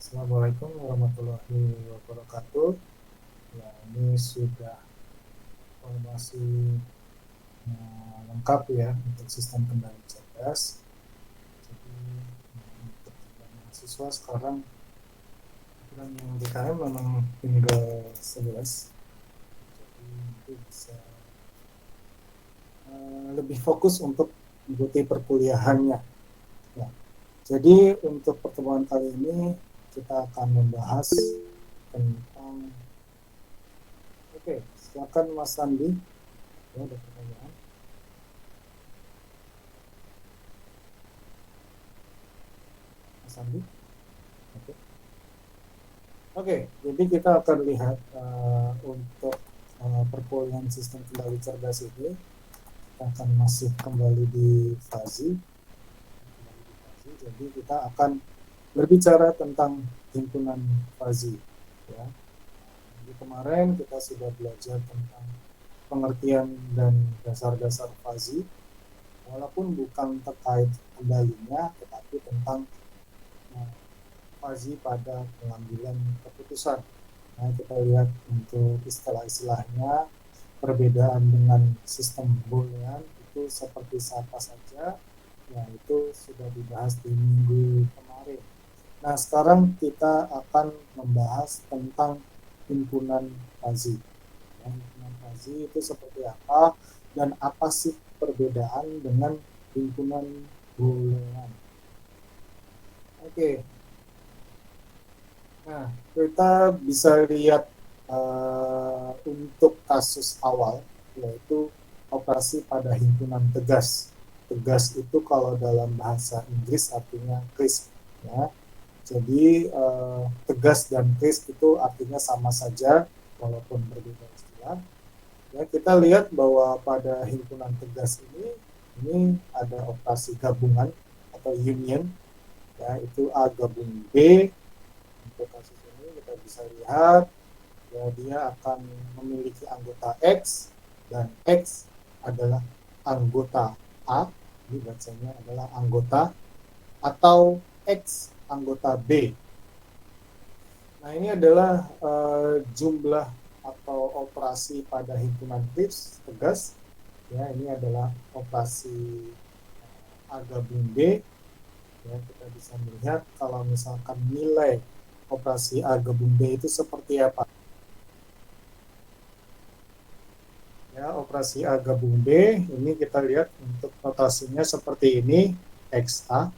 Assalamualaikum warahmatullahi wabarakatuh. Ya, ini sudah informasi lengkap ya untuk sistem kendali cerdas. Jadi untuk mahasiswa sekarang program yang DKM memang tinggal 11. Jadi itu bisa lebih fokus untuk mengikuti perkuliahannya. Ya. Jadi untuk pertemuan kali ini kita akan membahas tentang silakan Mas Sandi. Ya, ada pertanyaan. Mas Sandi. Oke. Oke, jadi kita akan lihat untuk perkuliahan sistem kendali cerdas ini, kita akan masih kembali di FASI. Jadi kita akan berbicara tentang himpunan FASI. Ya. Jadi kemarin kita sudah belajar tentang pengertian dan dasar-dasar FASI, walaupun bukan terkait kendalinya, tetapi tentang FASI pada pengambilan keputusan. Nah, kita lihat untuk istilah-istilahnya, perbedaan dengan sistem Boolean itu seperti apa saja, ya itu sudah dibahas di minggu kemarin. Nah, sekarang kita akan membahas tentang himpunan FASI. Ya, himpunan FASI itu seperti apa dan apa sih perbedaan dengan himpunan Boolean. Oke. Nah, kita bisa lihat untuk kasus awal, yaitu operasi pada himpunan tegas. Tegas itu kalau dalam bahasa Inggris artinya crisp. Ya. Jadi tegas dan crisp itu artinya sama saja, walaupun berbeda istilah. Ya, kita lihat bahwa pada himpunan tegas ini ada operasi gabungan atau union, ya itu A gabung B. Untuk kasus ini kita bisa lihat ya, dia akan memiliki anggota X dan X adalah anggota A, ini bacanya adalah anggota, atau X anggota B. Nah, ini adalah jumlah atau operasi pada himpunan tegas. Ya, ini adalah operasi A gabung B. Ya, kita bisa melihat kalau misalkan nilai operasi A gabung B itu seperti apa. Ya, operasi A gabung B, ini kita lihat untuk notasinya seperti ini, XA,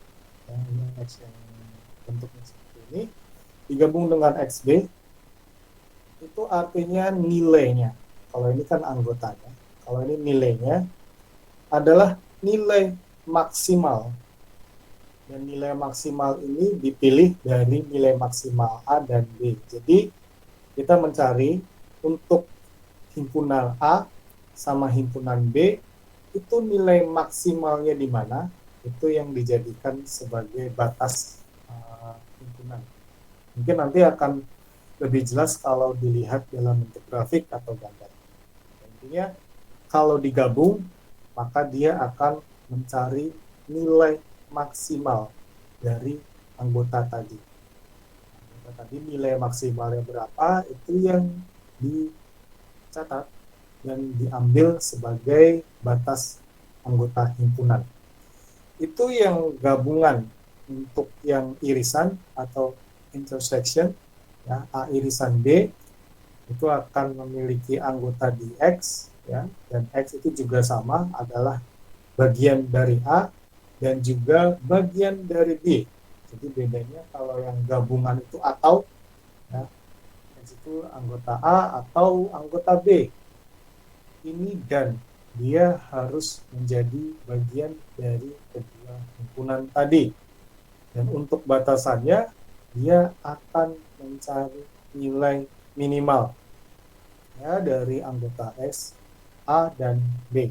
ya, ini X yang bentuknya seperti ini, digabung dengan XB, itu artinya nilainya. Kalau ini kan anggotanya, kalau ini nilainya adalah nilai maksimal. Dan nilai maksimal ini dipilih dari nilai maksimal A dan B. Jadi kita mencari untuk himpunan A sama himpunan B itu nilai maksimalnya di mana, itu yang dijadikan sebagai batas himpunan. Mungkin nanti akan lebih jelas kalau dilihat dalam bentuk grafik atau gambar. Intinya kalau digabung maka dia akan mencari nilai maksimal dari anggota tadi. Anggota tadi nilai maksimalnya berapa, itu yang dicatat dan diambil sebagai batas anggota himpunan. Itu yang gabungan. Untuk yang irisan atau intersection, ya, A irisan B, itu akan memiliki anggota di X, ya, dan X itu juga sama, adalah bagian dari A dan juga bagian dari B. Jadi bedanya kalau yang gabungan itu atau, ya, itu anggota A atau anggota B. Ini dan dia harus menjadi bagian dari kedua himpunan tadi. Dan untuk batasannya, dia akan mencari nilai minimal ya dari anggota X, A, dan B.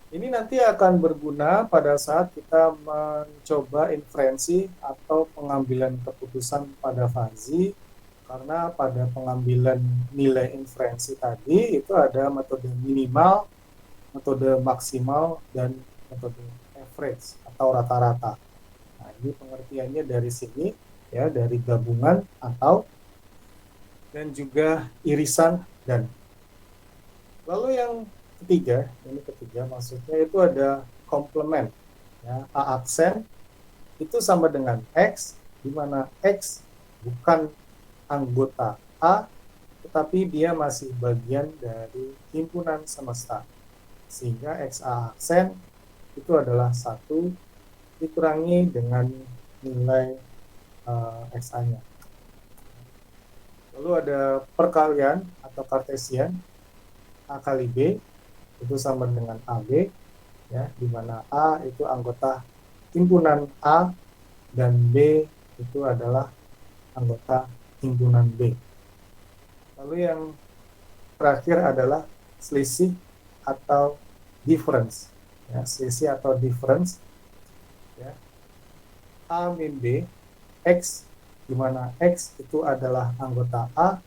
Ini nanti akan berguna pada saat kita mencoba inferensi atau pengambilan keputusan pada FASI, karena pada pengambilan nilai inferensi tadi itu ada metode minimal, metode maksimal, dan metode average atau rata-rata. Nah, ini pengertiannya dari sini. ya, dari gabungan atau dan juga irisan dan. Lalu yang ketiga, ini ketiga maksudnya itu ada komplement, ya, A aksen itu sama dengan X, di mana X bukan anggota A, tetapi dia masih bagian dari himpunan semesta. Sehingga XA aksen itu adalah 1 dikurangi dengan nilai XA-nya. Lalu ada perkalian atau kartesian, A kali B itu sama dengan AB, ya, di mana A itu anggota himpunan A dan B itu adalah anggota himpunan B. Lalu yang terakhir adalah selisih atau difference, ya, selisih atau difference, ya, A min B X, di mana X itu adalah anggota A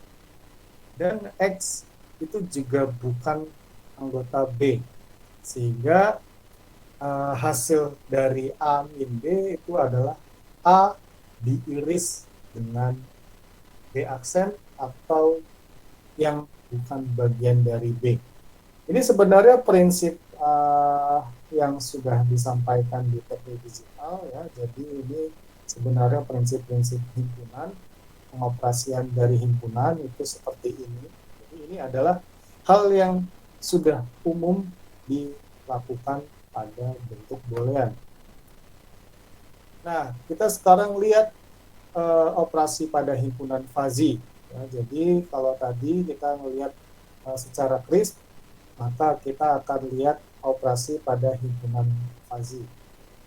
dan X itu juga bukan anggota B, sehingga hasil dari A min B itu adalah A diiris dengan B aksen atau yang bukan bagian dari B. Ini sebenarnya prinsip yang sudah disampaikan di teknik digital, ya. Jadi ini sebenarnya prinsip-prinsip himpunan, pengoperasian dari himpunan itu seperti ini. Jadi ini adalah hal yang sudah umum dilakukan pada bentuk boolean. Nah, kita sekarang lihat operasi pada himpunan fuzzy. Ya, jadi kalau tadi kita melihat secara crisp, maka kita akan lihat operasi pada himpunan fuzzy,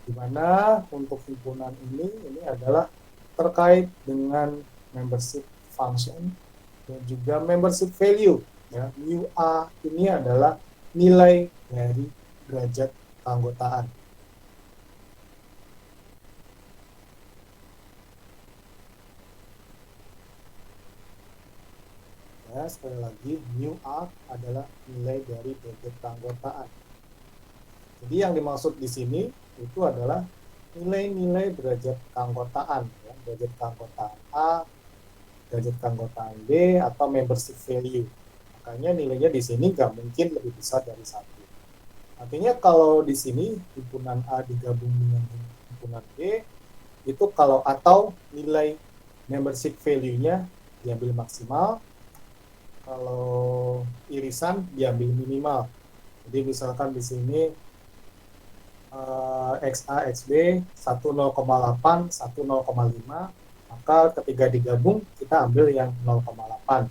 di mana untuk himpunan ini adalah terkait dengan membership function dan juga membership value, ya. Mu A ini adalah nilai dari derajat keanggotaan. Ya, sekali lagi, mu A adalah nilai dari derajat keanggotaan. Jadi yang dimaksud di sini itu adalah nilai-nilai derajat keanggotaan, ya, derajat keanggotaan A, derajat keanggotaan B, atau membership value. Makanya nilainya di sini nggak mungkin lebih besar dari 1. Artinya kalau di sini himpunan A digabung dengan himpunan B, itu kalau atau nilai membership value-nya diambil maksimal, kalau irisan diambil minimal. Jadi misalkan di sini XA, XB 1 0,8, 1 0,5, maka ketika digabung kita ambil yang 0,8.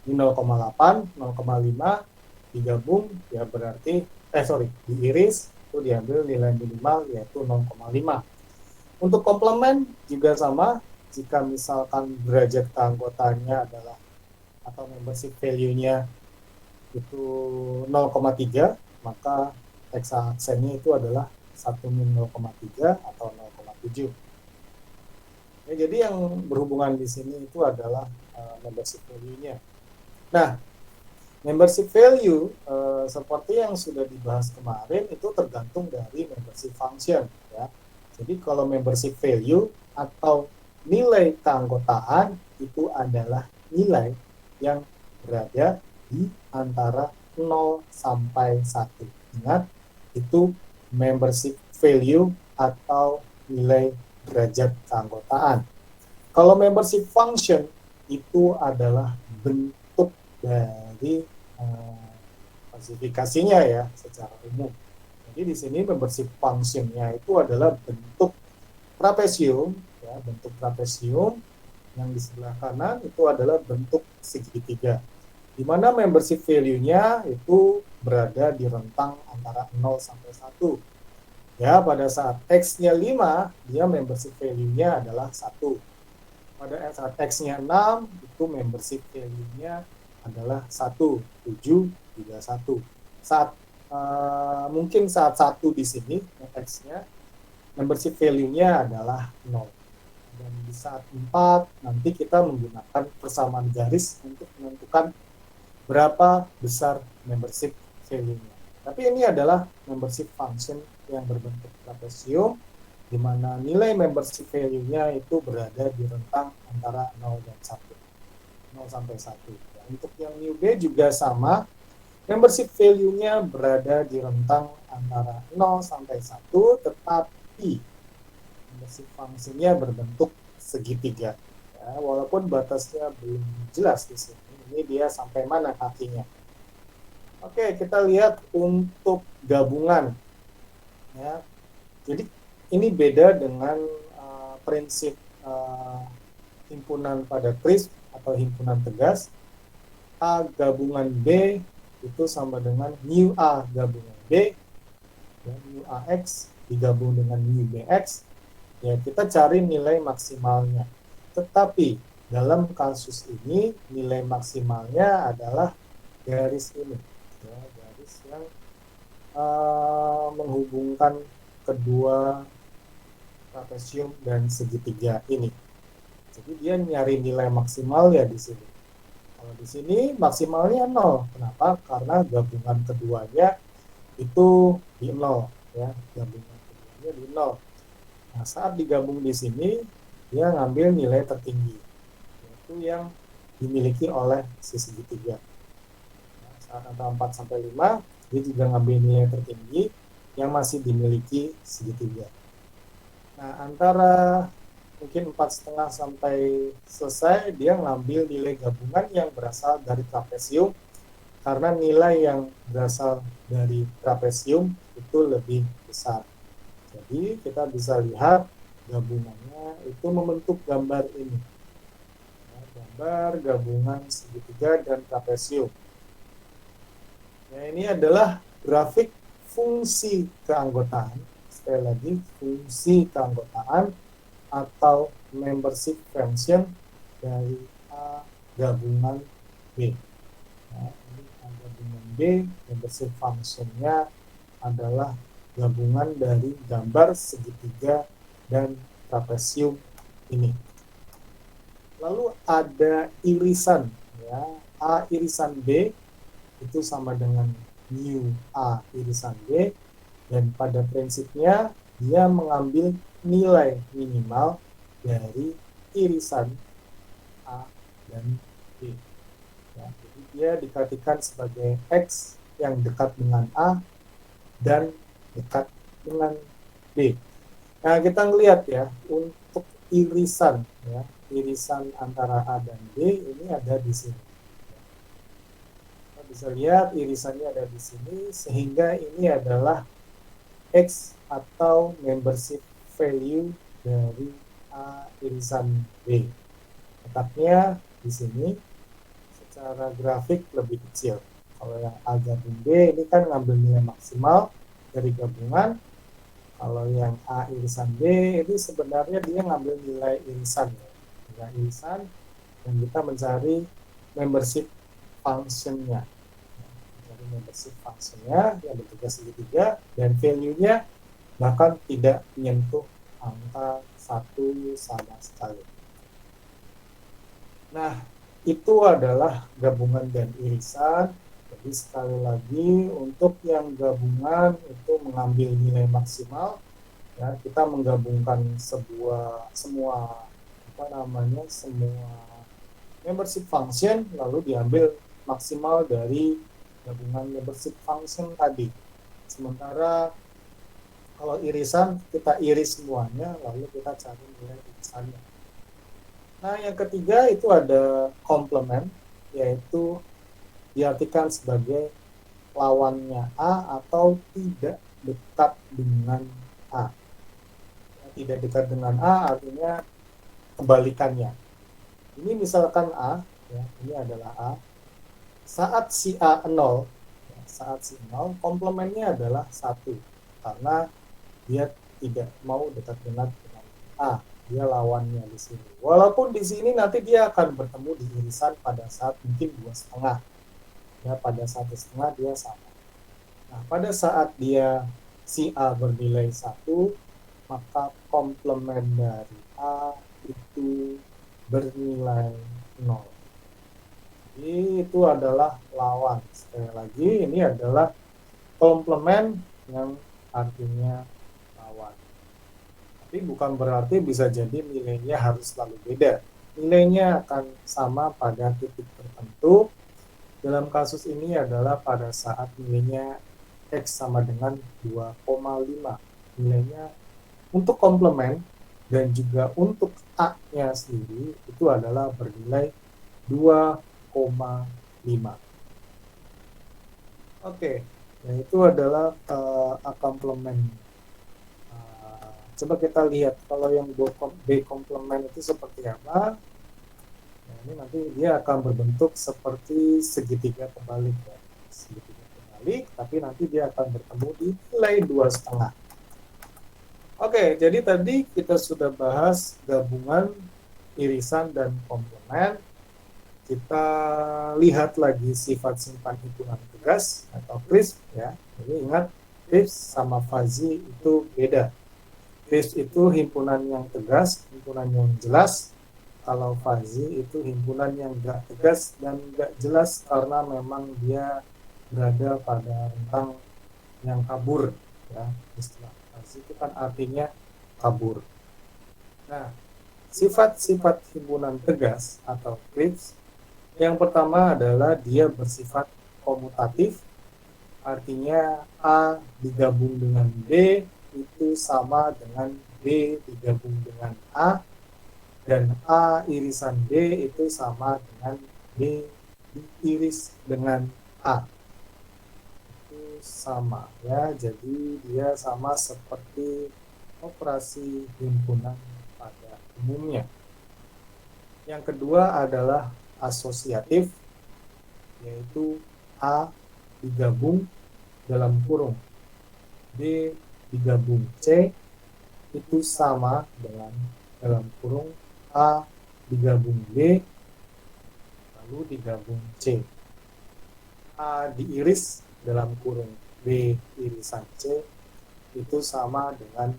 Ini 0,8, 0,5 digabung ya berarti diiris itu diambil nilai minimal yaitu 0,5. Untuk komplement juga sama, jika misalkan derajat keanggotaannya adalah atau membership value-nya itu 0,3, maka X aksennya itu adalah 1 min 0,3 atau 0,7. Ya, jadi yang berhubungan di sini itu adalah membership value-nya. Nah, membership value seperti yang sudah dibahas kemarin itu tergantung dari membership function, ya. Jadi kalau membership value atau nilai keanggotaan itu adalah nilai yang berada di antara 0 sampai 1. Ingat, itu membership value atau nilai derajat keanggotaan. Kalau membership function itu adalah bentuk dari klasifikasinya, ya, secara umum. Jadi di sini membership function-nya itu adalah bentuk trapesium, ya, bentuk trapesium. Yang di sebelah kanan itu adalah bentuk segitiga, di mana membership value-nya itu berada di rentang antara 0 sampai 1. Ya, pada saat X-nya 5, dia membership value-nya adalah 1. Pada saat X-nya 6, itu membership value-nya adalah 1, 7, juga 1. Saat mungkin saat 1 di sini, X-nya, membership value-nya adalah 0. Dan di saat 4 nanti kita menggunakan persamaan garis untuk menentukan berapa besar membership value-nya. Tapi ini adalah membership function yang berbentuk trapesium, di mana nilai membership value-nya itu berada di rentang antara 0 dan 1. 0 sampai 1. Untuk yang new B juga sama, membership value-nya berada di rentang antara 0 sampai 1, tetapi membership function-nya berbentuk segitiga. Ya, walaupun batasnya belum jelas di sini. Ini dia sampai mana kakinya. Oke, kita lihat untuk gabungan. Ya, jadi ini beda dengan prinsip himpunan pada kris atau himpunan tegas. A gabungan B itu sama dengan mu A gabungan B, ya, mu AX digabung dengan mu BX, ya kita cari nilai maksimalnya. Tetapi dalam kasus ini nilai maksimalnya adalah garis ini, ya, garis yang menghubungkan kedua trapesium dan segitiga ini. Jadi dia nyari nilai maksimal ya di sini. Kalau di sini maksimalnya 0. Kenapa? Karena gabungan keduanya itu di 0, ya. Gabungan keduanya di 0. Nah, saat digabung di sini dia ngambil nilai tertinggi, yaitu yang dimiliki oleh si segitiga. Nah, saat antara 4 sampai 5 dia juga ngambil nilai tertinggi yang masih dimiliki segitiga. Nah, antara mungkin 4,5 sampai selesai dia ngambil nilai gabungan yang berasal dari trapesium, karena nilai yang berasal dari trapesium itu lebih besar. Jadi kita bisa lihat gabungannya itu membentuk gambar ini, ya, gambar gabungan segitiga dan trapesium. Nah, ini adalah grafik fungsi keanggotaan. Sekali lagi, fungsi keanggotaan atau membership function dari A gabungan B. Nah, ini A gabungan B, membership function-nya adalah gabungan dari gambar segitiga dan trapesium ini. Lalu ada irisan, ya, A irisan B itu sama dengan mu A irisan B, dan pada prinsipnya dia mengambil nilai minimal dari irisan A dan B. Ya, jadi dia dikatakan sebagai X yang dekat dengan A dan dekat dengan B. Nah, kita lihat ya, untuk irisan, ya, irisan antara A dan B ini ada di sini. Kita bisa lihat irisannya ada di sini, sehingga ini adalah X atau membership value dari A irisan B. Letaknya di sini secara grafik lebih kecil. Kalau yang A gabung B ini kan ngambil nilai maksimal dari gabungan. Kalau yang A irisan B itu sebenarnya dia ngambil nilai irisan, nilai irisan, dan kita mencari membership function-nya. Mencari membership function-nya yang bentuknya segitiga dan value-nya bahkan tidak menyentuh angka 1 sama sekali. Nah, itu adalah gabungan dan irisan. Jadi sekali lagi untuk yang gabungan itu mengambil nilai maksimal, ya kita menggabungkan semua membership function lalu diambil maksimal dari gabungan membership function tadi. Sementara kalau irisan kita iris semuanya lalu kita cari nilai irisannya. Nah, yang ketiga itu ada komplement, yaitu diartikan sebagai lawannya A atau tidak dekat dengan A. Tidak dekat dengan A artinya kebalikannya. Ini misalkan A, ya, ini adalah A. Saat si A 0, ya, saat si 0, komplemennya adalah 1, karena dia tidak mau dekat dengan A. Dia lawannya di sini. Walaupun di sini nanti dia akan bertemu di irisan pada saat mungkin 2,5. Ya, pada 1,5 dia sama. Nah, pada saat dia si A bernilai 1, maka komplement dari A itu bernilai 0. Jadi itu adalah lawan. Sekali lagi, ini adalah komplement yang artinya lawan. Tapi bukan berarti bisa jadi nilainya harus selalu beda. Nilainya akan sama pada titik tertentu. Dalam kasus ini adalah pada saat nilainya X sama dengan 2,5. Nilainya untuk komplement dan juga untuk A-nya sendiri itu adalah bernilai 2,5. Oke, nah itu adalah A komplement. Coba kita lihat kalau yang B komplement itu seperti apa. Nah, ini nanti dia akan berbentuk seperti segitiga terbalik ya. Segitiga terbalik, tapi nanti dia akan bertemu di nilai 2,5. Oke, jadi tadi kita sudah bahas gabungan, irisan, dan komplement. Kita lihat lagi sifat simpan hitungan tegas atau crisp ya. Jadi ingat, crisp sama fuzzy itu beda. Crisp itu himpunan yang tegas, himpunan yang jelas. Kalau fuzzy itu himpunan yang gak tegas dan gak jelas karena memang dia berada pada rentang yang kabur ya. Istilah fuzzy itu kan artinya kabur. Nah, sifat-sifat himpunan tegas atau crisp yang pertama adalah dia bersifat komutatif, artinya A digabung dengan B itu sama dengan B digabung dengan A, dan A irisan B itu sama dengan B diiris dengan A. Itu sama ya, jadi dia sama seperti operasi himpunan pada umumnya. Yang kedua adalah asosiatif, yaitu A digabung dalam kurung B digabung C itu sama dengan dalam kurung A digabung B lalu digabung C. A diiris dalam kurung B irisan C itu sama dengan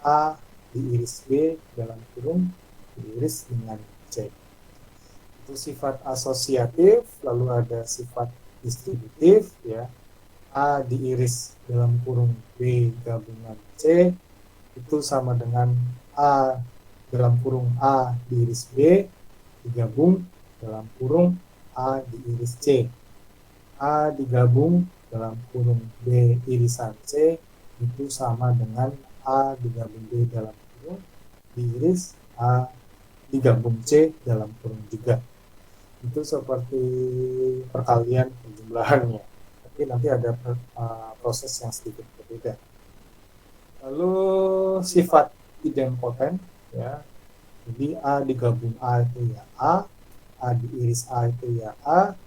A diiris B dalam kurung diiris dengan C. Itu sifat asosiatif, lalu ada sifat distributif ya. A diiris dalam kurung B gabungan C itu sama dengan A dalam kurung A diiris B digabung dalam kurung A diiris C. A digabung dalam kurung B irisan C itu sama dengan A digabung B dalam kurung diiris A digabung C dalam kurung juga. Itu seperti perkalian penjumlahannya, tapi nanti ada proses yang sedikit berbeda. Lalu sifat idempoten ya, jadi A digabung A itu ya A diiris A itu ya A.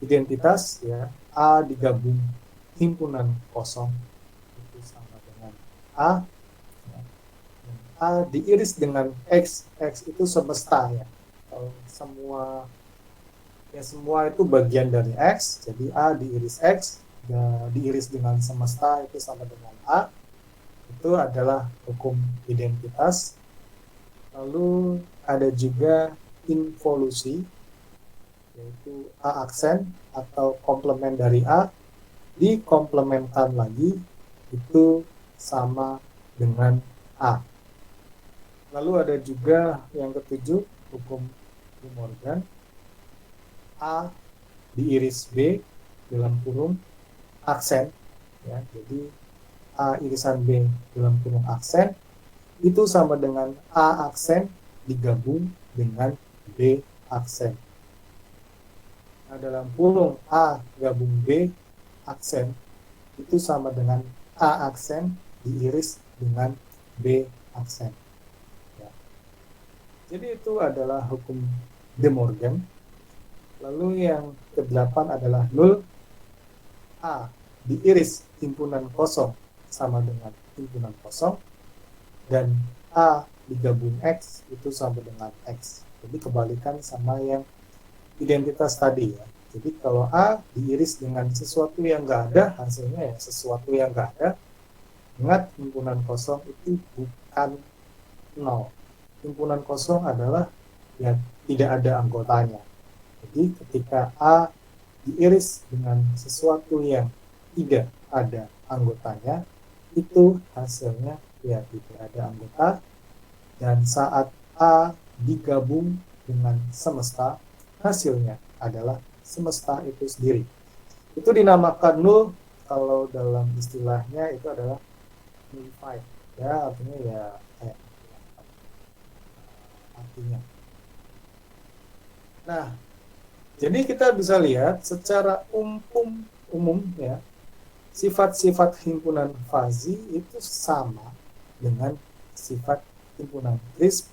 Identitas ya, A digabung himpunan kosong itu sama dengan A. A diiris dengan X itu semesta ya. Kalau semua itu bagian dari X, jadi A diiris X, diiris dengan semesta itu sama dengan A. Itu adalah hukum identitas. Lalu ada juga involusi, yaitu A aksen atau komplement dari A dikomplementkan lagi itu sama dengan A. Lalu ada juga yang ketujuh, hukum De Morgan. A diiris B dalam kurung aksen ya, jadi A irisan B dalam kurung aksen itu sama dengan A aksen digabung dengan B aksen. Nah, dalam kurung A gabung B aksen itu sama dengan A aksen diiris dengan B aksen ya. Jadi itu adalah hukum De Morgan. Lalu yang ke-8 adalah null. A diiris himpunan kosong sama dengan himpunan kosong, dan A digabung X itu sama dengan X. Jadi kebalikan sama yang identitas tadi ya. Jadi kalau A diiris dengan sesuatu yang nggak ada, hasilnya ya sesuatu yang nggak ada. Ingat, himpunan kosong itu bukan nol. Himpunan kosong adalah ya tidak ada anggotanya. Jadi ketika A diiris dengan sesuatu yang tidak ada anggotanya, itu hasilnya ya tidak ada anggota, dan saat A digabung dengan semesta, hasilnya adalah semesta itu sendiri. Itu dinamakan null, kalau dalam istilahnya itu adalah nullified, ya artinya ya kayak artinya. Nah, jadi kita bisa lihat secara umum ya, sifat-sifat himpunan fazi itu sama dengan sifat himpunan crisp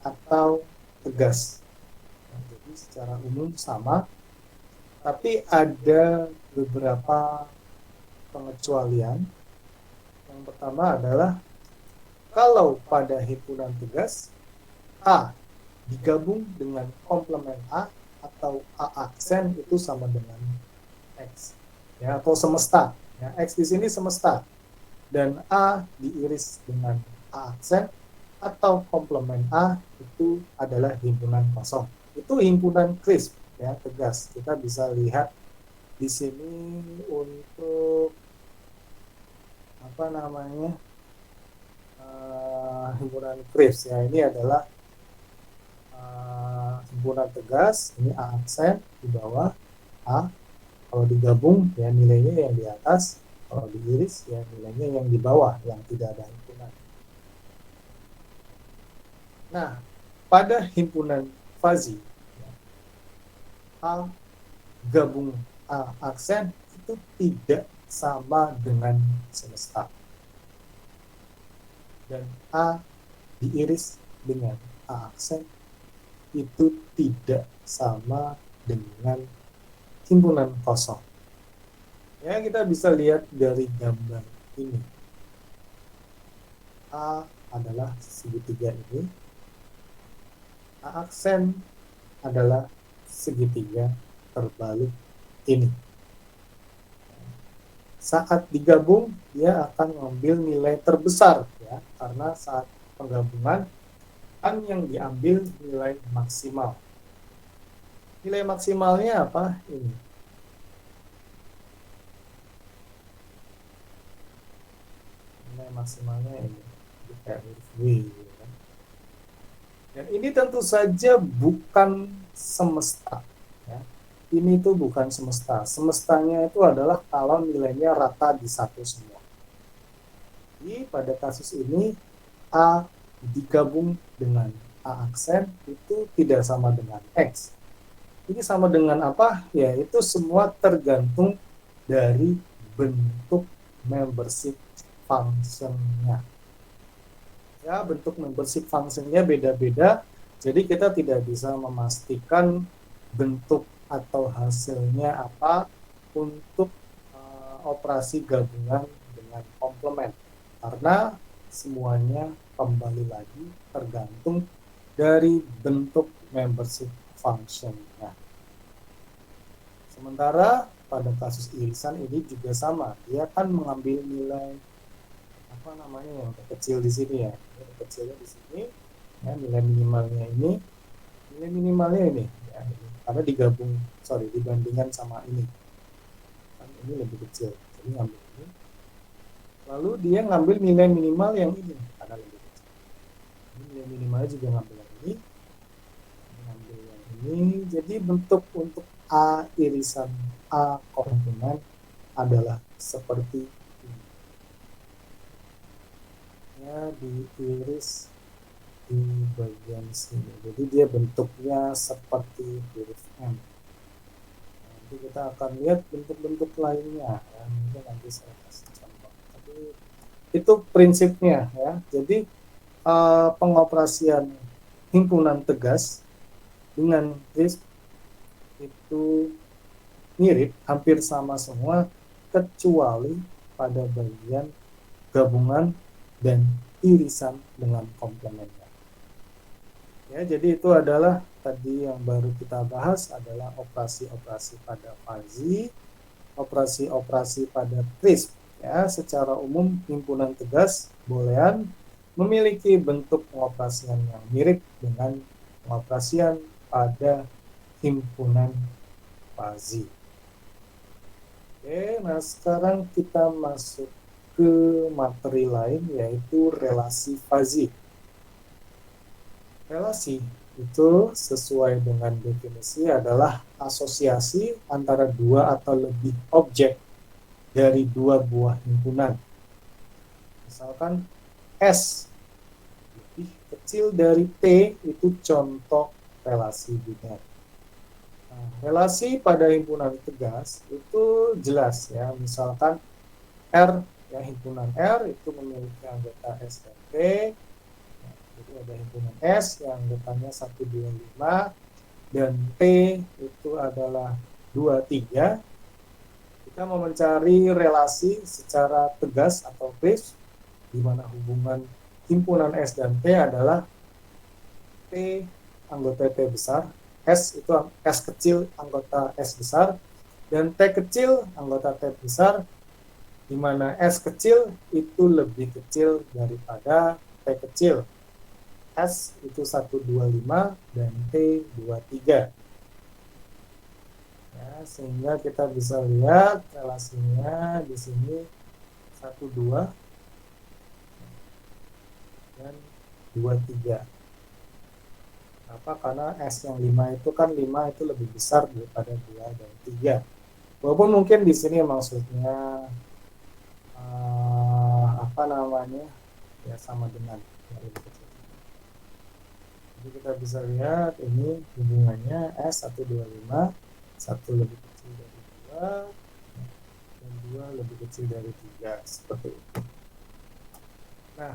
atau tegas. Nah, jadi secara umum sama, tapi ada beberapa pengecualian. Yang pertama adalah kalau pada himpunan tegas A digabung dengan komplement A atau A aksen itu sama dengan X, ya, atau semesta. Ya, X di sini semesta, dan A diiris dengan A aksen atau komplement A itu adalah himpunan kosong. Itu himpunan crisp, ya, tegas. Kita bisa lihat di sini untuk apa namanya himpunan crisp, ya, ini adalah himpunan tegas. Ini A aksen di bawah A, kalau digabung ya nilainya yang di atas, kalau diiris ya nilainya yang di bawah, yang tidak ada himpunan. Nah, pada himpunan fazi, A gabung A aksen itu tidak sama dengan semesta, dan A diiris dengan A aksen itu tidak sama dengan himpunan kosong. Ya, kita bisa lihat dari gambar ini. A adalah segitiga ini, A aksen adalah segitiga terbalik ini. Saat digabung, dia akan mengambil nilai terbesar, ya, karena saat penggabungan kan yang diambil nilai maksimal. Nilai maksimalnya apa? Ini. Nilai maksimalnya ini. Kayak huruf W. Ya. Dan ini tentu saja bukan semesta. Ya. Ini tuh bukan semesta. Semestanya itu adalah kalau nilainya rata di satu semua. Jadi pada kasus ini A digabung dengan A aksen itu tidak sama dengan X. Ini sama dengan apa? Ya, itu semua tergantung dari bentuk membership function-nya. Ya, bentuk membership function-nya beda-beda, jadi kita tidak bisa memastikan bentuk atau hasilnya apa untuk operasi gabungan dengan komplement, karena semuanya kembali lagi tergantung dari bentuk membership function-nya. Sementara pada kasus irisan ini juga sama, dia akan mengambil nilai apa namanya yang terkecil di sini, ya, nilai kecilnya di sini, ya, nilai minimalnya ini, ya, ini. Karena dibandingkan sama ini, kan ini lebih kecil, jadi ngambil ini. Lalu dia ngambil nilai minimal yang ini karena lebih kecil. Ini nilai minimalnya juga ngambil yang ini, ngambil yang ini. Jadi bentuk untuk A irisan A komplement adalah seperti ini. Ya, diiris di bagian sini. Jadi dia bentuknya seperti huruf M. Nanti kita akan lihat bentuk-bentuk lainnya. Ya, mungkin nanti saya kasih contoh. Tapi itu prinsipnya, ya. Jadi pengoperasian himpunan tegas dengan crisp itu mirip, hampir sama semua, kecuali pada bagian gabungan dan irisan dengan komplementnya. Ya, jadi itu adalah tadi yang baru kita bahas adalah operasi-operasi pada fazi, operasi-operasi pada crisp. Ya, secara umum himpunan tegas boolean memiliki bentuk pengoperasian yang mirip dengan pengoperasian pada himpunan fazi. Oke, nah sekarang kita masuk ke ke materi lain, yaitu relasi fuzzy. Relasi itu sesuai dengan definisi adalah asosiasi antara dua atau lebih objek dari dua buah himpunan. Misalkan S lebih kecil dari T itu contoh relasi biner. Nah, relasi pada himpunan tegas itu jelas ya, misalkan R ya, himpunan R itu memiliki anggota S dan T. Jadi ada himpunan S yang anggotanya 1, 2, 5 dan T itu adalah 2, 3. Kita mau mencari relasi secara tegas atau crisp di mana hubungan himpunan S dan T adalah T anggota T besar, S itu S kecil anggota S besar, dan T kecil anggota T besar, di mana S kecil itu lebih kecil daripada T kecil. S itu 125 dan T 23. Ya, sehingga kita bisa lihat relasinya di sini 12 dan 23. Kenapa? Karena S yang 5 itu kan 5 itu lebih besar daripada 2 dan 3. Walaupun mungkin di sini maksudnya ya sama dengan lebih kecil. Jadi kita bisa lihat ini hubungannya S125, 1 lebih kecil dari 2 dan 2 lebih kecil dari 3, seperti itu. Nah,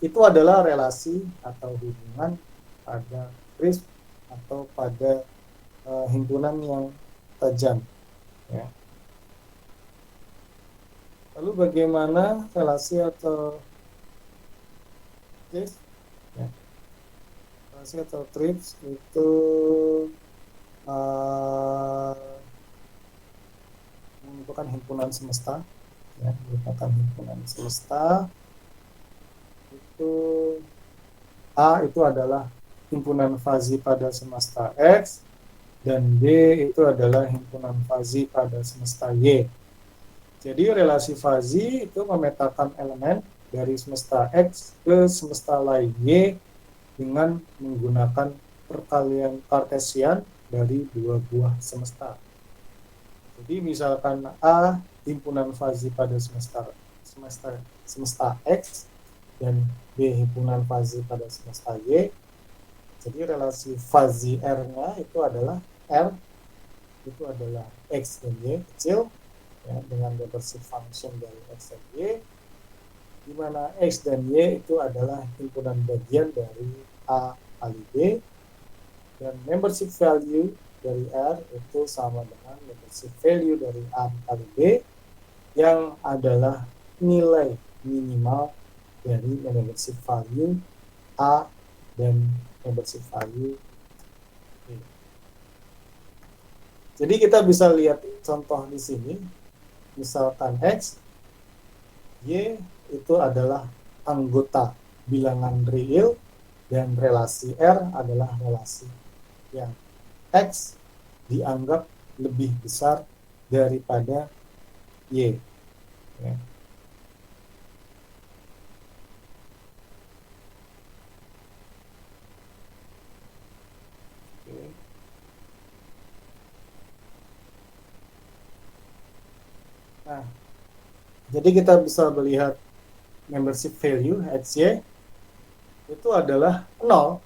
itu adalah relasi atau hubungan pada crisp atau pada himpunan yang tajam ya. Lalu bagaimana relasi atau crisp ya. Relasi atau crisp itu merupakan himpunan semesta ya, merupakan himpunan semesta. Itu A itu adalah himpunan fuzzy pada semesta X, dan B itu adalah himpunan fuzzy pada semesta Y. Jadi relasi fuzzy itu memetakan elemen dari semesta X ke semesta lain Y dengan menggunakan perkalian Cartesian dari dua buah semesta. Jadi misalkan A himpunan fuzzy pada semesta X dan B himpunan fuzzy pada semesta Y. Jadi relasi fuzzy R-nya itu adalah R itu adalah X dan Y kecil ya, dengan membership function dari X dan Y, di mana X dan Y itu adalah himpunan bagian dari A kali B, dan membership value dari R itu sama dengan membership value dari A kali B yang adalah nilai minimal dari membership value A dan membership value B. Jadi kita bisa lihat contoh di sini, misalkan X, Y itu adalah anggota bilangan real dan relasi R adalah relasi yang X dianggap lebih besar daripada Y. Ya. Nah, jadi kita bisa melihat membership value XY itu adalah 0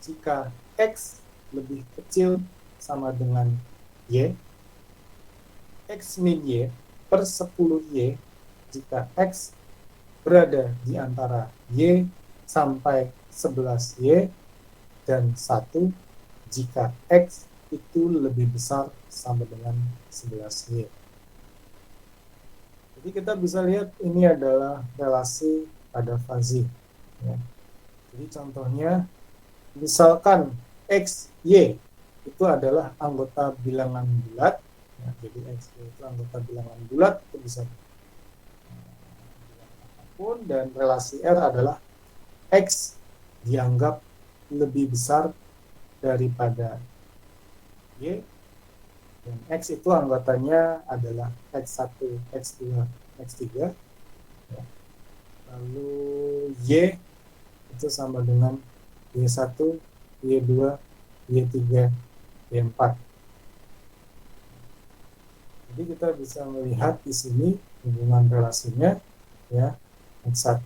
jika X lebih kecil sama dengan Y, X min Y per 10Y jika X berada di antara Y sampai 11Y, dan 1 jika X itu lebih besar sama dengan 11Y. Jadi kita bisa lihat ini adalah relasi pada fuzzy. Ya. Jadi contohnya, misalkan X, Y itu adalah anggota bilangan bulat. Ya, jadi X, Y itu anggota bilangan bulat, itu bisa apapun, dan relasi R adalah X dianggap lebih besar daripada Y, dan X itu anggotanya adalah X1, X2, X3, ya. Lalu Y itu sama dengan Y1, Y2, Y3, Y4. Jadi kita bisa melihat di sini hubungan relasinya, ya, X1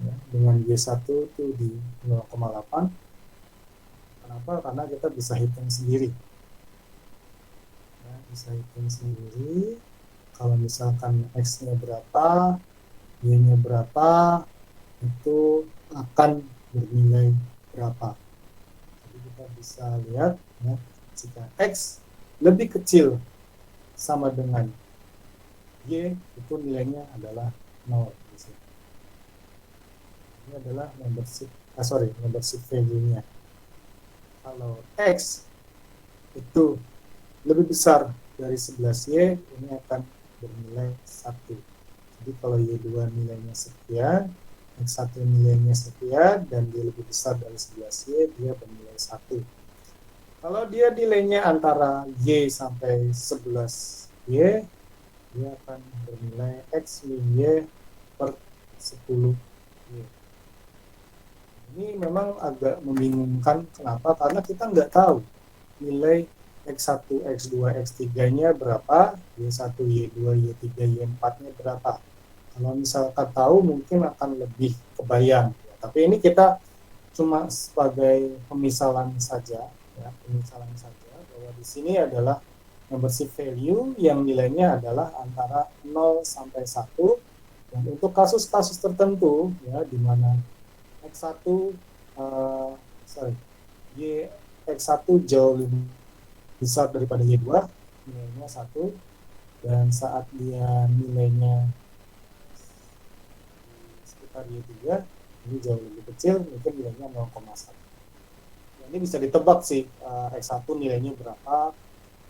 ya, dengan Y1 itu di 0,8. Kenapa? Karena kita bisa hitung sendiri. Ya, bisa hitung sendiri. Kalau misalkan X-nya berapa, Y-nya berapa, itu akan bernilai berapa. Jadi kita bisa lihat, ya, jika X lebih kecil sama dengan Y, itu nilainya adalah 0. Ini adalah membership value-nya. Kalau X itu lebih besar dari 11Y, ini akan bernilai 1. Jadi kalau Y2 nilainya sekian, X1 nilainya sekian, dan dia lebih besar dari 11Y, dia bernilai 1. Kalau dia nilainya antara Y sampai 11Y, dia akan bernilai X min Y per 10Y. Ini memang agak membingungkan. Kenapa? Karena kita nggak tahu nilai X1, X2, X3-nya berapa, Y1, Y2, Y3, Y4-nya berapa. Kalau misalkan tahu mungkin akan lebih kebayang. Ya. Tapi ini kita cuma sebagai pemisalan saja, ya, pemisalan saja bahwa di sini adalah membership value yang nilainya adalah antara 0 sampai 1. Dan untuk kasus-kasus tertentu, ya, di mana X1 X1 jauh lebih besar daripada Y2, nilainya 1, dan saat dia nilainya sekitar Y3, ini jauh lebih kecil, mungkin nilainya 0,1. Ini bisa ditebak sih, X1 nilainya berapa,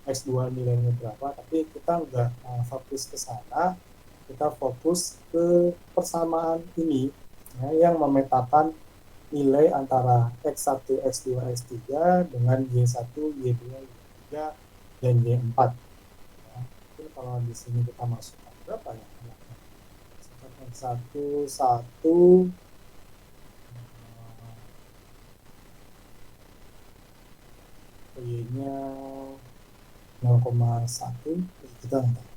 X2 nilainya berapa, tapi kita nggak fokus ke sana, kita fokus ke persamaan ini, ya, yang memetakan nilai antara X1, X2, X3 dengan Y1, Y2, Y3, dan Y4. Ya, kalau di sini kita masukkan berapa ya? X1, 1, Y-nya 0,1, kita nggak.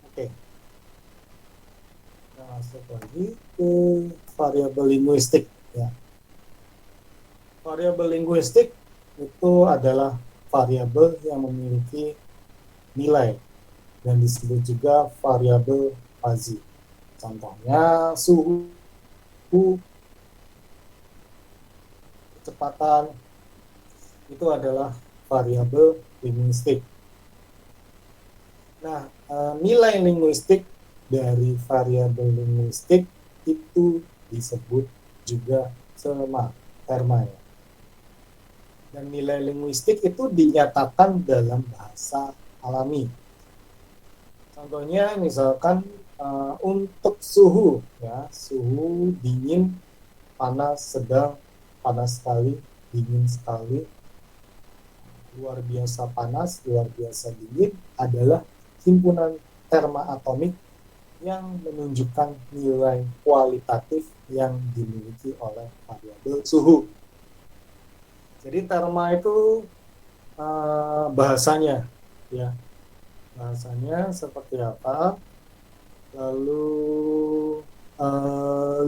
Oke. Kita masuk lagi ke variabel linguistik, ya. Variabel linguistik itu adalah variabel yang memiliki nilai dan disebut juga variabel fuzzy. Contohnya suhu, kecepatan, itu adalah variabel linguistik. Nah, nilai linguistik dari variabel linguistik itu disebut juga terma, ya. Dan nilai linguistik itu dinyatakan dalam bahasa alami. Contohnya misalkan untuk suhu, ya, suhu dingin, panas, sedang, panas sekali, dingin sekali, luar biasa panas, luar biasa dingin adalah himpunan terma atomik yang menunjukkan nilai kualitatif yang dimiliki oleh variabel suhu. Jadi terma itu bahasanya, ya, bahasanya seperti apa. Lalu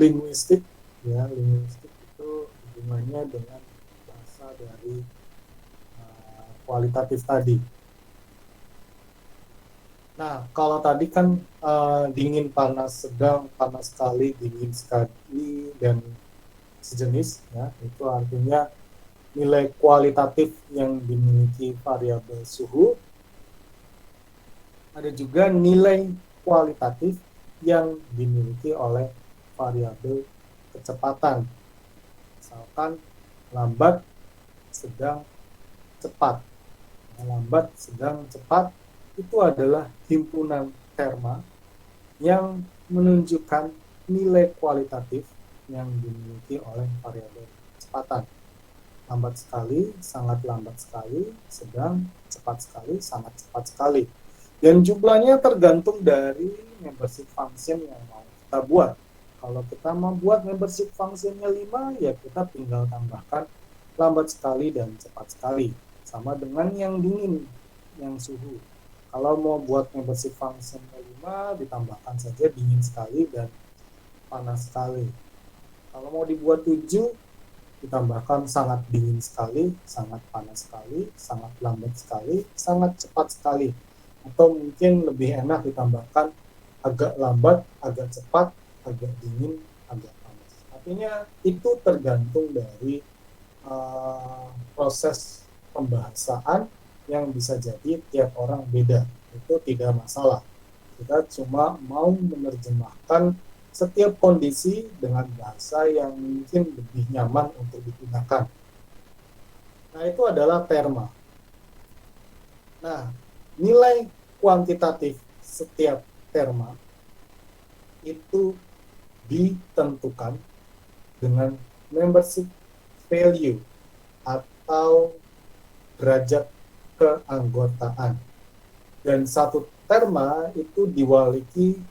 linguistik, ya, linguistik itu hubungannya dengan bahasa dari kualitatif tadi. Nah, kalau tadi kan dingin, panas, sedang, panas sekali, dingin sekali, dan sejenis, ya, itu artinya nilai kualitatif yang dimiliki variabel suhu. Ada juga nilai kualitatif yang dimiliki oleh variabel kecepatan. Misalkan lambat, sedang, cepat. Lambat, sedang, cepat itu adalah himpunan terma yang menunjukkan nilai kualitatif yang dimiliki oleh variabel kecepatan. Lambat sekali, sangat lambat sekali, sedang, cepat sekali, sangat cepat sekali. Dan jumlahnya tergantung dari membership function yang mau kita buat. Kalau kita mau buat membership functionnya 5, ya kita tinggal tambahkan lambat sekali dan cepat sekali. Sama dengan yang dingin, yang suhu. Kalau mau buat membership functionnya 5, ditambahkan saja dingin sekali dan panas sekali. Kalau mau dibuat 7, ditambahkan sangat dingin sekali, sangat panas sekali, sangat lambat sekali, sangat cepat sekali. Atau mungkin lebih enak ditambahkan agak lambat, agak cepat, agak dingin, agak panas. Artinya itu tergantung dari proses pembahasaan yang bisa jadi tiap orang beda. Itu tidak masalah. Kita cuma mau menerjemahkan setiap kondisi dengan bahasa yang mungkin lebih nyaman untuk digunakan. Nah, itu adalah terma. Nah, nilai kuantitatif setiap terma itu ditentukan dengan membership value atau derajat keanggotaan. Dan satu terma itu diwakili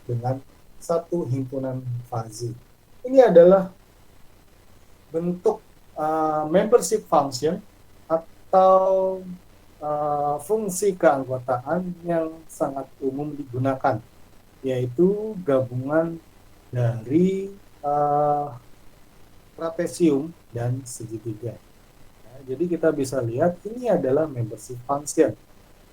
dengan satu himpunan fazi. Ini adalah bentuk membership function atau fungsi keanggotaan yang sangat umum digunakan, yaitu gabungan dari trapesium dan segitiga. Nah, jadi kita bisa lihat ini adalah membership function.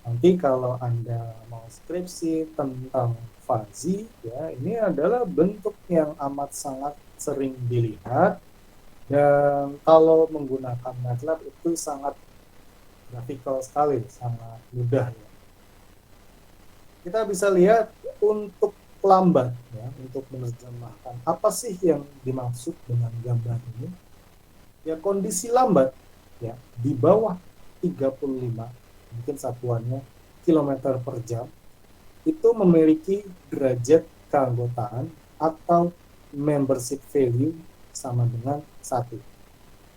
Nanti kalau Anda mau skripsi tentang fazi, ya ini adalah bentuk yang amat sangat sering dilihat, dan kalau menggunakan MATLAB itu sangat grafikal sekali, sangat mudah ya. Kita bisa lihat untuk lambat ya, untuk menerjemahkan apa sih yang dimaksud dengan gambar ini. Ya, kondisi lambat ya di bawah 35, mungkin satuannya kilometer per jam, itu memiliki derajat keanggotaan atau membership value sama dengan 1.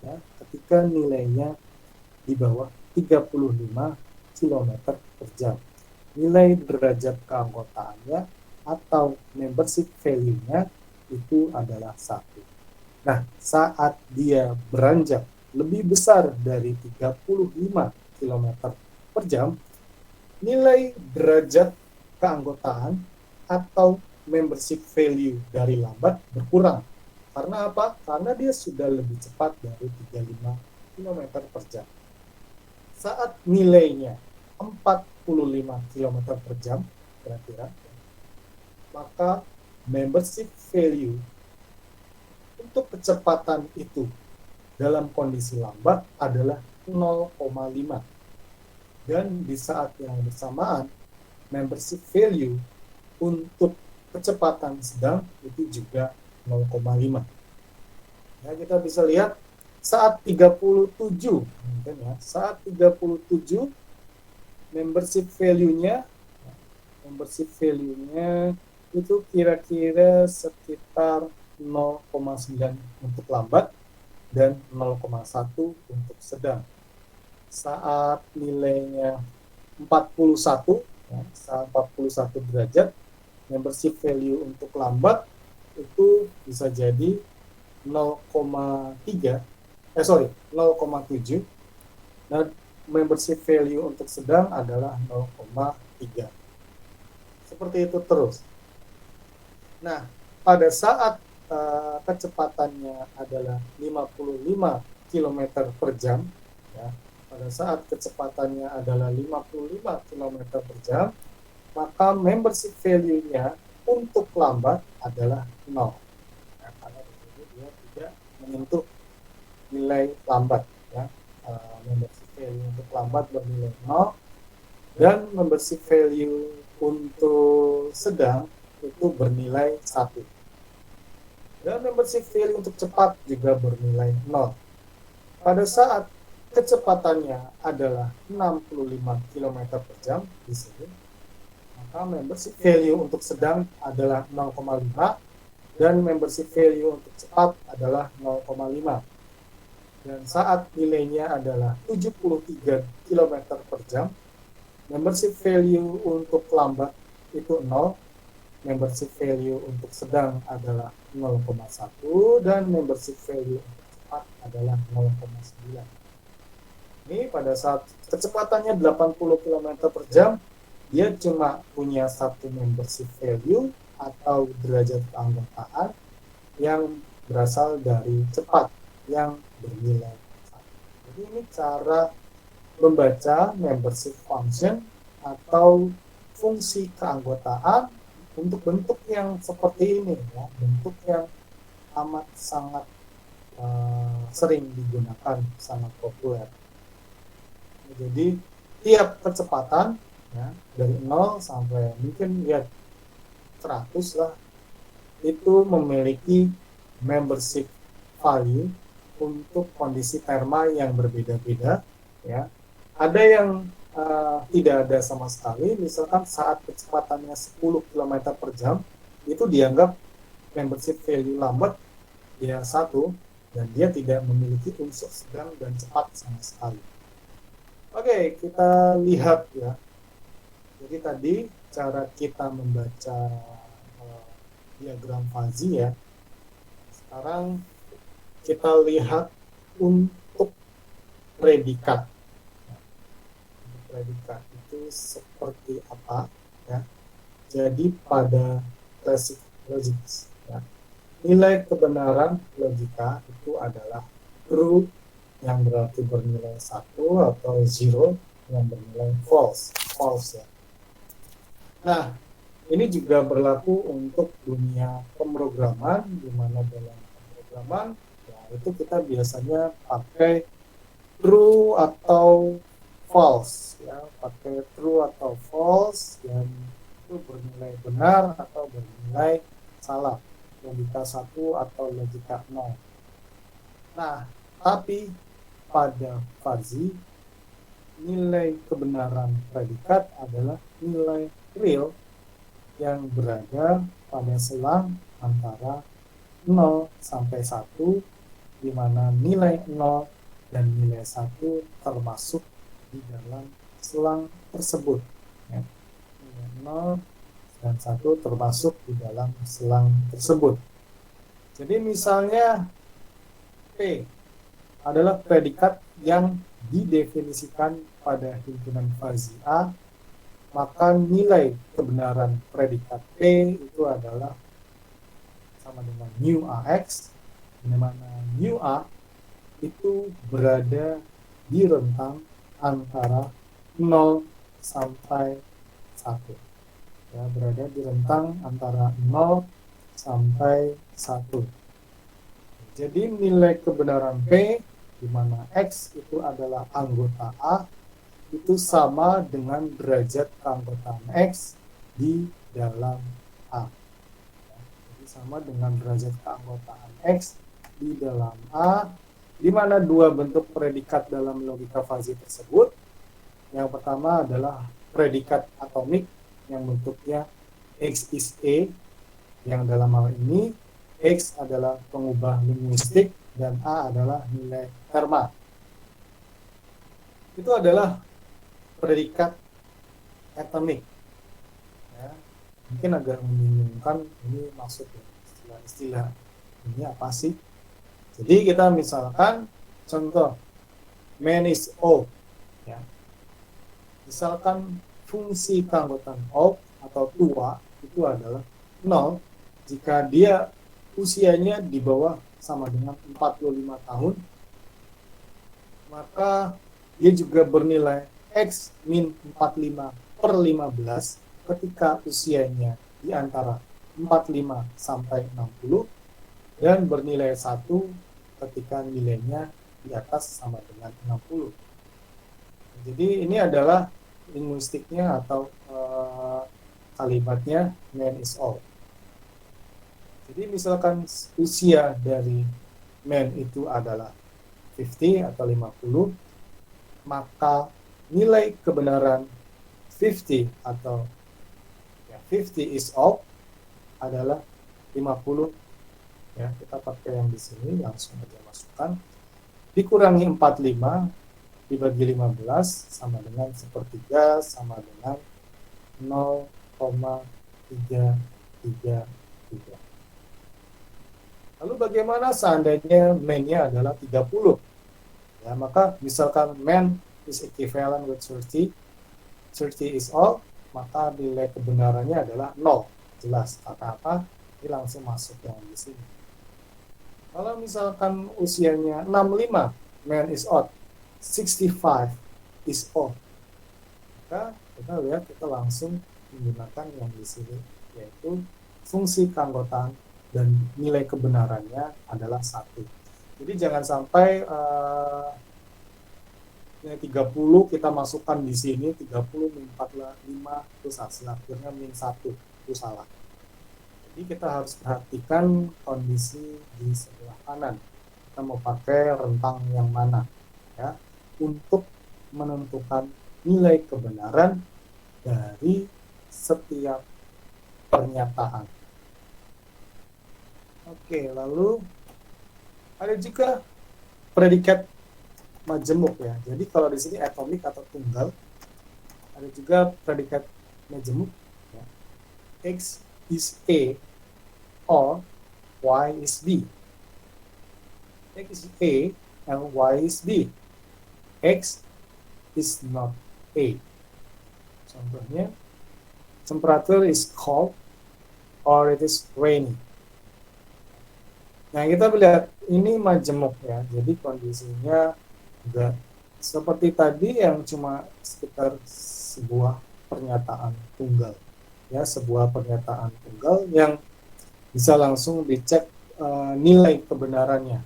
Ya, ketika nilainya di bawah 35 km per jam. Nilai derajat keanggotaannya atau membership value-nya itu adalah 1. Nah, saat dia beranjak lebih besar dari 35 km per jam, nilai derajat keanggotaan atau membership value dari lambat berkurang. Karena apa? Karena dia sudah lebih cepat dari 35 km per jam. Saat nilainya 45 km per jam, kira-kira, maka membership value untuk kecepatan itu dalam kondisi lambat adalah 0,5. Dan di saat yang bersamaan, membership value untuk kecepatan sedang itu juga 0,5. Ya, kita bisa lihat saat 37, mungkin ya, saat 37 membership value-nya itu kira-kira sekitar 0,9 untuk lambat dan 0,1 untuk sedang. Saat nilainya 41, ya, saat 41 derajat, membership value untuk lambat itu bisa jadi 0,7, dan membership value untuk sedang adalah 0,3. Seperti itu terus. Nah, pada saat kecepatannya adalah 55 km per jam, ya, pada saat kecepatannya adalah 55 km per jam, maka membership value-nya untuk lambat adalah 0. Ya, karena dia tidak menyentuh nilai lambat. Ya. Membership value untuk lambat bernilai 0, dan membership value untuk sedang itu bernilai 1. Dan membership value untuk cepat juga bernilai 0. Pada saat kecepatannya adalah 65 km per jam di sini, maka membership value untuk sedang adalah 0,5 dan membership value untuk cepat adalah 0,5. dan saat nilainya adalah 73 km per jam, membership value untuk lambat itu 0, membership value untuk sedang adalah 0,1, dan membership value untuk cepat adalah 0,9. Ini pada saat kecepatannya 80 km per jam, dia cuma punya satu membership value atau derajat keanggotaan yang berasal dari cepat yang bernilai 1. Jadi ini cara membaca membership function atau fungsi keanggotaan untuk bentuk yang seperti ini, ya, bentuk yang amat sangat sering digunakan, sangat populer. Jadi tiap kecepatan, ya, dari 0 sampai mungkin ya 100 lah, itu memiliki membership value untuk kondisi terma yang berbeda-beda, ya. Ada yang tidak ada sama sekali, misalkan saat kecepatannya 10 km per jam, itu dianggap membership value lambat dia 1, dan dia tidak memiliki unsur sedang dan cepat sama sekali. Oke, kita lihat ya. Jadi tadi cara kita membaca diagram fuzzy ya. Sekarang kita lihat untuk predikat. Untuk predikat itu seperti apa ya? Jadi pada classic logics ya, nilai kebenaran logika itu adalah true yang berarti bernilai 1 atau 0 yang bernilai false ya. Nah, ini juga berlaku untuk dunia pemrograman, di mana dalam pemrograman ya, itu kita biasanya pakai true atau false ya, pakai true atau false, dan itu bernilai benar atau bernilai salah, logika 1 atau logika 0. Nah, tapi pada fuzzy, nilai kebenaran predikat adalah nilai real yang berada pada selang antara 0 sampai 1, di mana nilai 0 dan nilai 1 termasuk di dalam selang tersebut. Ya. Nilai 0 dan 1 termasuk di dalam selang tersebut. Jadi misalnya P adalah predikat yang didefinisikan pada himpunan fuzzy A, maka nilai kebenaran predikat P itu adalah sama dengan mu AX, di mana mu A itu berada di rentang antara 0 sampai 1. Ya, berada di rentang antara 0 sampai 1. Jadi nilai kebenaran P, di mana X itu adalah anggota A, itu sama dengan derajat keanggotaan X di dalam A. Jadi sama dengan derajat keanggotaan X di dalam A, di mana dua bentuk predikat dalam logika fuzzy tersebut. Yang pertama adalah predikat atomik yang bentuknya X is A, yang dalam hal ini X adalah pengubah linguistik dan A adalah nilai terma. Itu adalah predikat atomik. Ya, mungkin agak membingungkan ini maksudnya, istilah ini apa sih? Jadi kita misalkan contoh man is old. Ya. Misalkan fungsi keanggotaan old atau tua itu adalah 0 jika dia usianya di bawah sama dengan 45 tahun, maka dia juga bernilai X min 45 per 15 ketika usianya di antara 45 sampai 60, dan bernilai 1 ketika nilainya di atas sama dengan 60. Jadi ini adalah linguistiknya atau kalimatnya man is old. Jadi misalkan usia dari man itu adalah 50 atau 50, maka nilai kebenaran 50 atau 50 is old adalah 50. Ya, kita pakai yang di sini, langsung aja masukkan. dikurangi 45 dibagi 15 sama dengan sepertiga sama dengan 0,333. Lalu bagaimana seandainya main-nya adalah 30? Ya, maka misalkan main is equivalent with 30 is all, maka nilai kebenarannya adalah 0. Jelas, kata apa? Ini langsung masuk yang di sini. Kalau misalkan usianya 65, man is odd. 65 is odd. Maka kita lihat, kita langsung menggunakan yang di sini, yaitu fungsi keanggotaan dan nilai kebenarannya adalah 1. Jadi jangan sampai nilai 30 kita masukkan di sini, 30 min 45 terus hasil akhirnya min 1, itu salah. Jadi kita harus perhatikan kondisi di sebelah kanan. Kita mau pakai rentang yang mana ya untuk menentukan nilai kebenaran dari setiap pernyataan. Oke, lalu ada juga predikat majemuk ya. Jadi kalau di sini atomik atau tunggal, ada juga predikat majemuk ya. X is A or Y is B. X is A and Y is B. X is not A. Contohnya, temperature is cold or it is rainy. Nah, kita lihat ini majemuk ya. Jadi kondisinya enggak seperti tadi yang cuma sekitar sebuah pernyataan tunggal. Ya, sebuah pernyataan tunggal yang bisa langsung dicek nilai kebenarannya.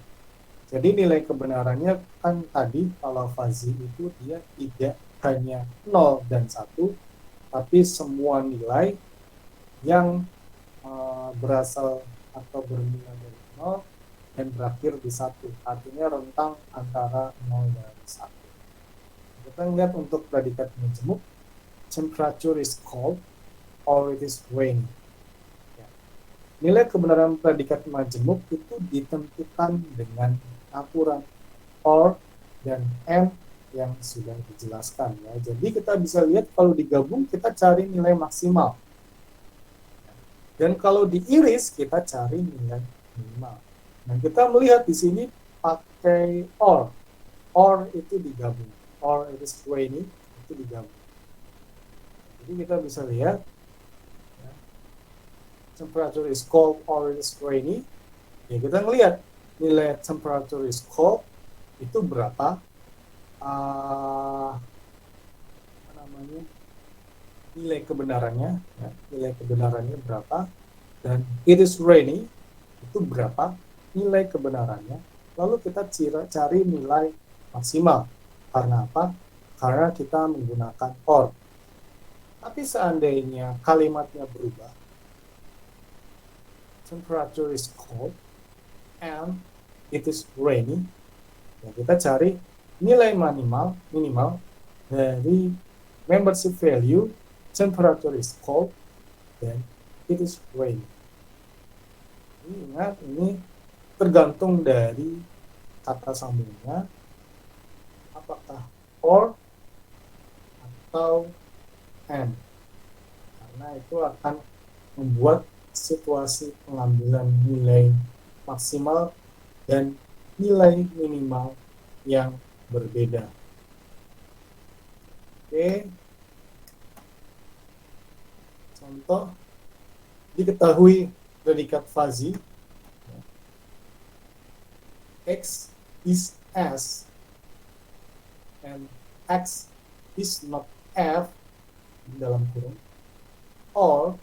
Jadi nilai kebenarannya kan tadi kalau fazi itu dia tidak hanya 0 dan 1, tapi semua nilai yang berasal atau bermula dari 0 dan berakhir di 1. Artinya rentang antara 0 dan 1. Kita lihat untuk predikat majemuk, temperature is cold or it is rainy. Ya. Nilai kebenaran predikat majemuk itu ditentukan dengan aturan or dan and yang sudah dijelaskan ya. Jadi kita bisa lihat kalau digabung kita cari nilai maksimal. Dan kalau diiris kita cari nilai minimal. Nah, kita melihat di sini pakai or. Or itu digabung. Or it is rainy itu digabung. Jadi kita bisa lihat ya, temperature is cold or it is rainy. Ya, kita melihat nilai temperature is cold itu berapa? Nilai kebenarannya ya, nilai kebenarannya berapa, dan it is rainy itu berapa nilai kebenarannya, lalu kita cari nilai maksimal. Karena apa? Karena kita menggunakan or. Tapi seandainya kalimatnya berubah, temperature is cold and it is rainy, ya kita cari nilai minimal dari membership value temperature is cold dan it is rainy. Ingat, ini tergantung dari kata sambungnya, apakah or atau and, karena itu akan membuat situasi pengambilan nilai maksimal dan nilai minimal yang berbeda. Oke. Contoh, diketahui predikat fazi X is S and X is not F dalam kurung or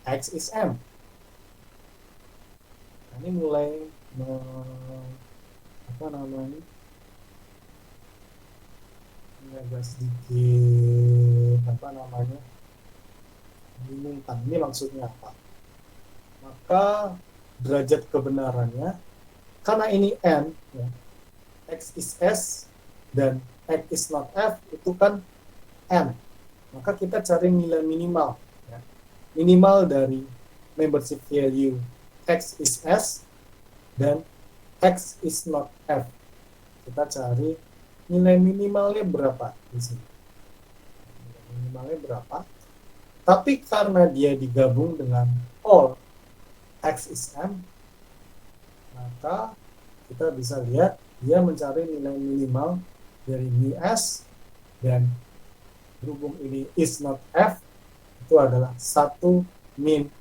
X is M. Nah, ini mulai ini agak sedikit membingungkan. Ini maksudnya apa? Maka derajat kebenarannya, karena ini N ya, X is S dan X is not F itu kan N, maka kita cari nilai minimal ya. Minimal dari membership value X is S dan X is not F. kita cari nilai minimalnya berapa di sini. Nilai minimalnya berapa? Tapi karena dia digabung dengan or x is m, maka kita bisa lihat dia mencari nilai minimal dari mu s, dan berhubung ini is not f, itu adalah satu min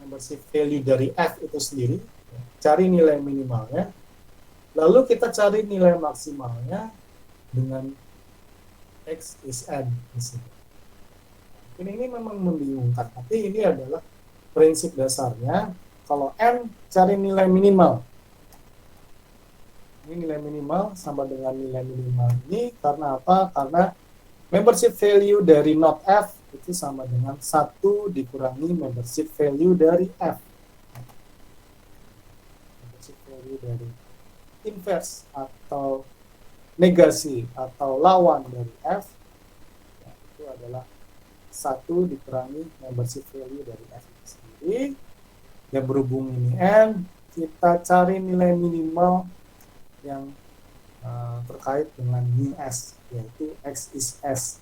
membership value dari f itu sendiri. Cari nilai minimalnya, lalu kita cari nilai maksimalnya dengan x is n di sini. Ini memang membingungkan, tapi ini adalah prinsip dasarnya. Kalau n cari nilai minimal, ini nilai minimal sama dengan nilai minimal ini, karena apa? Karena membership value dari not f itu sama dengan 1 dikurangi membership value dari f. Membership value dari inverse atau negasi atau lawan dari f, ya, itu adalah 1 dikurangi membership value dari f itu sendiri. Dan berhubung ini n, kita cari nilai minimal yang terkait dengan mu s, yaitu x is s.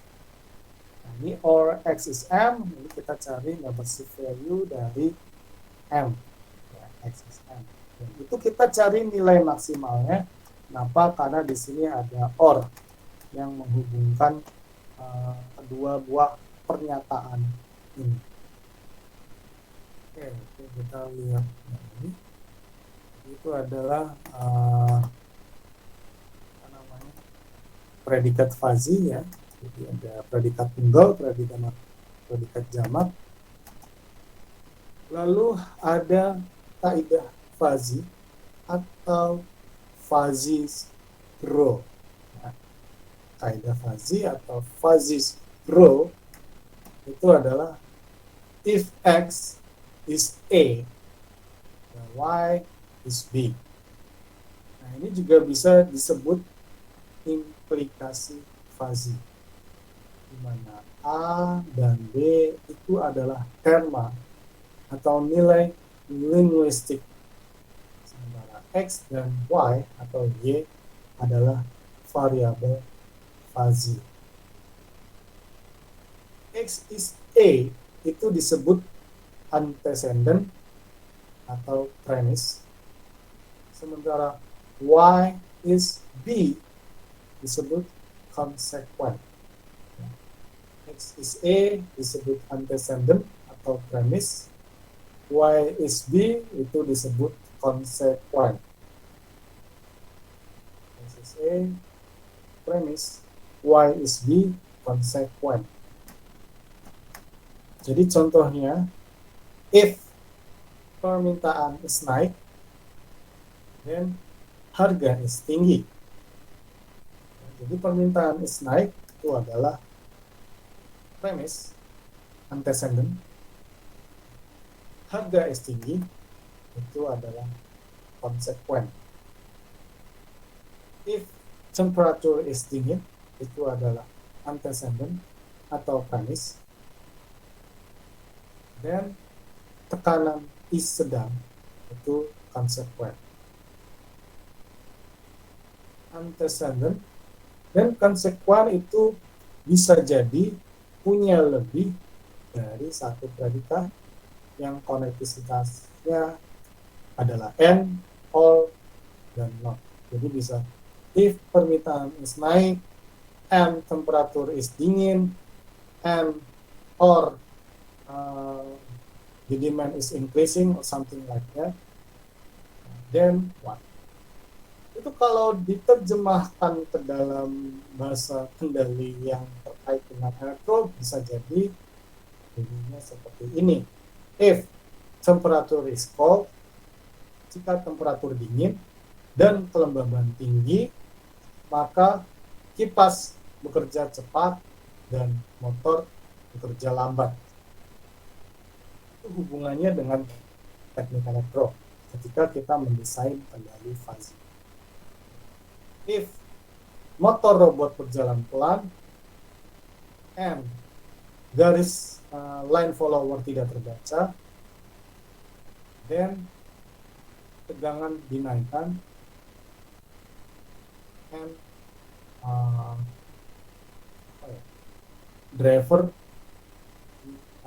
Nah, ini or x is m, ini kita cari membership value dari m, ya, x is m. Dan itu kita cari nilai maksimalnya. Kenapa? Karena di sini ada or yang menghubungkan kedua buah pernyataan ini. Oke, kita lihat ini. Itu adalah predikat fuzzy, ya. Jadi ada predikat tunggal, predikat jamak. Lalu ada kaidah fuzzy atau fuzzy row. Nah, kaidah fuzzy atau fuzzy row itu adalah if x is a, dan y is b. Nah, ini juga bisa disebut implikasi fuzzy, di mana A dan B itu adalah terma atau nilai linguistik, sementara X dan Y atau Y adalah variabel fuzzy. X is A itu disebut antecedent atau premise, sementara Y is B disebut consequent. X is A disebut antecedent atau premise, Y is B itu disebut consequent. X is A premise, Y is B consequent. Jadi contohnya, if permintaan is naik, then harga is tinggi. Jadi permintaan is naik itu adalah premise, antecedent. Harga is tinggi itu adalah consequent. If temperature is dingin itu adalah antecedent atau premise. Dan tekanan is sedang itu consequent. Antecedent dan konsekuen itu bisa jadi punya lebih dari satu predikat yang konektisitasnya adalah and, all, dan not. Jadi bisa if permintaan is naik, and temperature is dingin, and or the demand is increasing or something like that, then what? Itu kalau diterjemahkan ke dalam bahasa kendali yang terkait dengan elektro bisa jadi bunyinya seperti ini. If temperature is cold, jika temperatur dingin dan kelembaban tinggi, maka kipas bekerja cepat dan motor bekerja lambat. Itu hubungannya dengan teknik elektro ketika kita mendesain kendali fuzzy. If motor robot berjalan pelan and garis line follower tidak terbaca, then tegangan dinaikkan and uh, apa ya, driver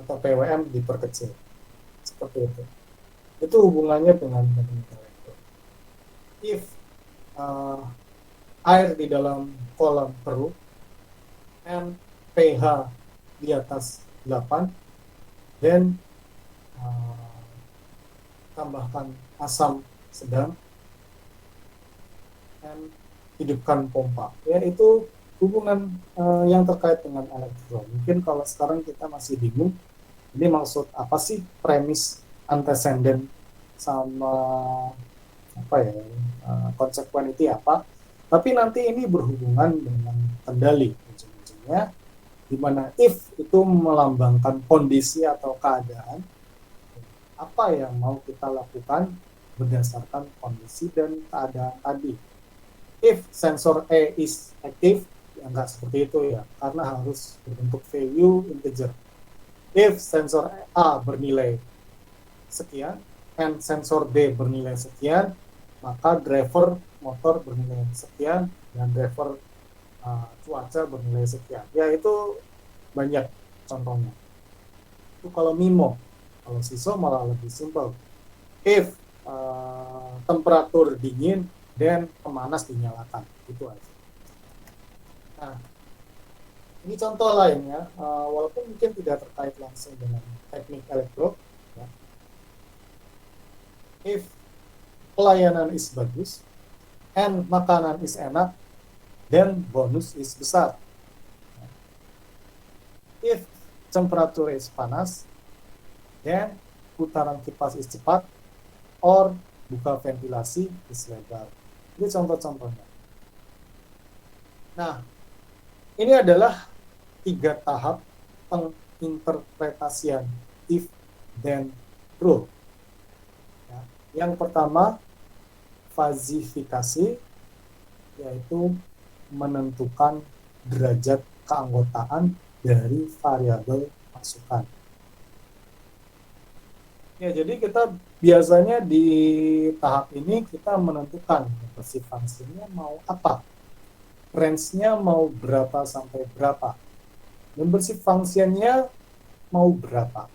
atau PWM diperkecil, seperti itu. Itu hubungannya dengan mechanical elektro. If air di dalam kolam keruh and pH di atas 8, dan tambahkan asam sedang, dan hidupkan pompa. Ya, itu hubungan yang terkait dengan elektro. Mungkin kalau sekarang kita masih bingung, ini maksud apa sih premis antecedent sama apa ya, konsekuensi apa? Tapi nanti ini berhubungan dengan kendali ujung-ujungnya, di mana if itu melambangkan kondisi atau keadaan, apa yang mau kita lakukan berdasarkan kondisi dan keadaan tadi. If sensor E is active, ya nggak seperti itu ya, karena harus berbentuk value integer. If sensor A bernilai sekian, and sensor B bernilai sekian, maka driver motor bernilai sekian, dan driver cuaca bernilai sekian. Ya, itu banyak contohnya. Itu kalau MIMO. Kalau SISO malah lebih simpel. If temperatur dingin dan pemanas dinyalakan, itu aja. Nah, ini contoh lainnya, walaupun mungkin tidak terkait langsung dengan teknik elektro. Ya. If pelayanan is bagus and makanan is enak, then bonus is besar. If temperatur is panas, then putaran kipas is cepat, or buka ventilasi is lebar. Ini contoh-contohnya. Nah, ini adalah 3 tahap penginterpretasian if then rule. Ya. Yang pertama, fazifikasi, yaitu menentukan derajat keanggotaan dari variabel masukan. Ya, jadi kita biasanya di tahap ini kita menentukan membership fungsinya mau apa, range-nya mau berapa sampai berapa, membership fungsinya mau berapa,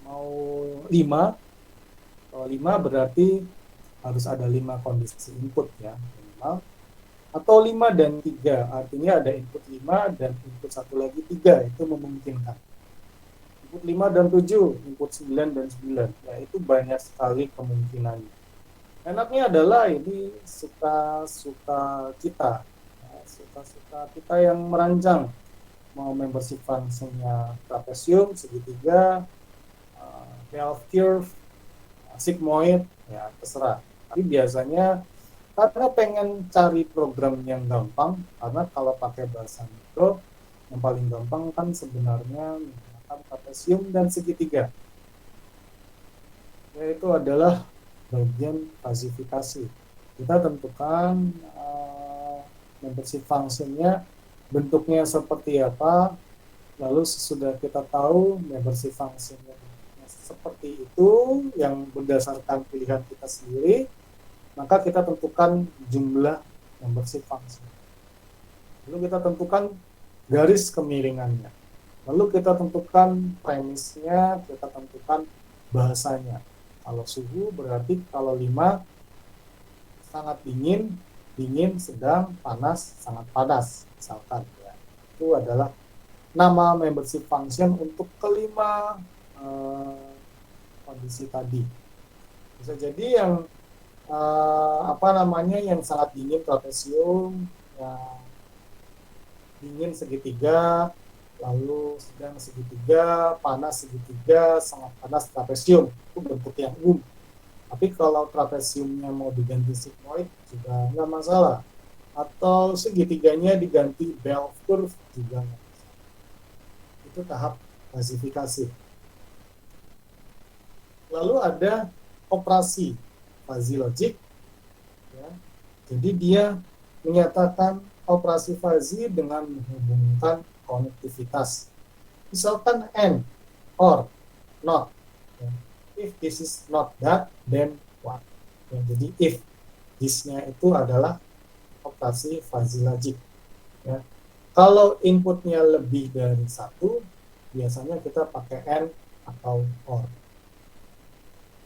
mau 5. Kalau 5 berarti harus ada 5 kondisi input ya, minimal. Atau 5 dan 3, artinya ada input 5 dan input satu lagi 3, itu memungkinkan. Input 5 dan 7, input 9 dan 9, ya itu banyak sekali kemungkinannya. Enaknya adalah ini suka-suka kita, ya, suka-suka kita yang merancang, mau membership fungsinya trapesium, segitiga, bell curve, sigmoid, ya terserah. Tapi biasanya karena pengen cari program yang gampang, karena kalau pakai bahasa mikro, yang paling gampang kan sebenarnya menggunakan trapesium dan segitiga. Yaitu adalah bagian fazifikasi. Kita tentukan membership fungsinya bentuknya seperti apa, lalu sesudah kita tahu membership fungsinya seperti itu yang berdasarkan pilihan kita sendiri, maka kita tentukan jumlah membership function. Lalu kita tentukan garis kemiringannya. Lalu kita tentukan premisnya, kita tentukan bahasanya. Kalau suhu berarti kalau 5 sangat dingin, dingin, sedang, panas, sangat panas, misalkan ya. Itu adalah nama membership function untuk kelima kondisi tadi. Bisa jadi yang yang sangat dingin trapesium, yang dingin segitiga, lalu sedang segitiga, panas segitiga, sangat panas trapesium, itu bentuk yang umum. Tapi kalau trapesiumnya mau diganti sigmoid juga nggak masalah, atau segitiganya diganti bell curve juga nggak masalah. Itu tahap klasifikasi. Lalu ada operasi fuzzy logic, ya. Jadi dia menyatakan operasi fuzzy dengan menghubungkan konektivitas. Misalkan and, or, not. Ya. If this is not that, then what? Ya, jadi if this-nya itu adalah operasi fuzzy logic. Ya. Kalau inputnya lebih dari satu, biasanya kita pakai AND atau OR.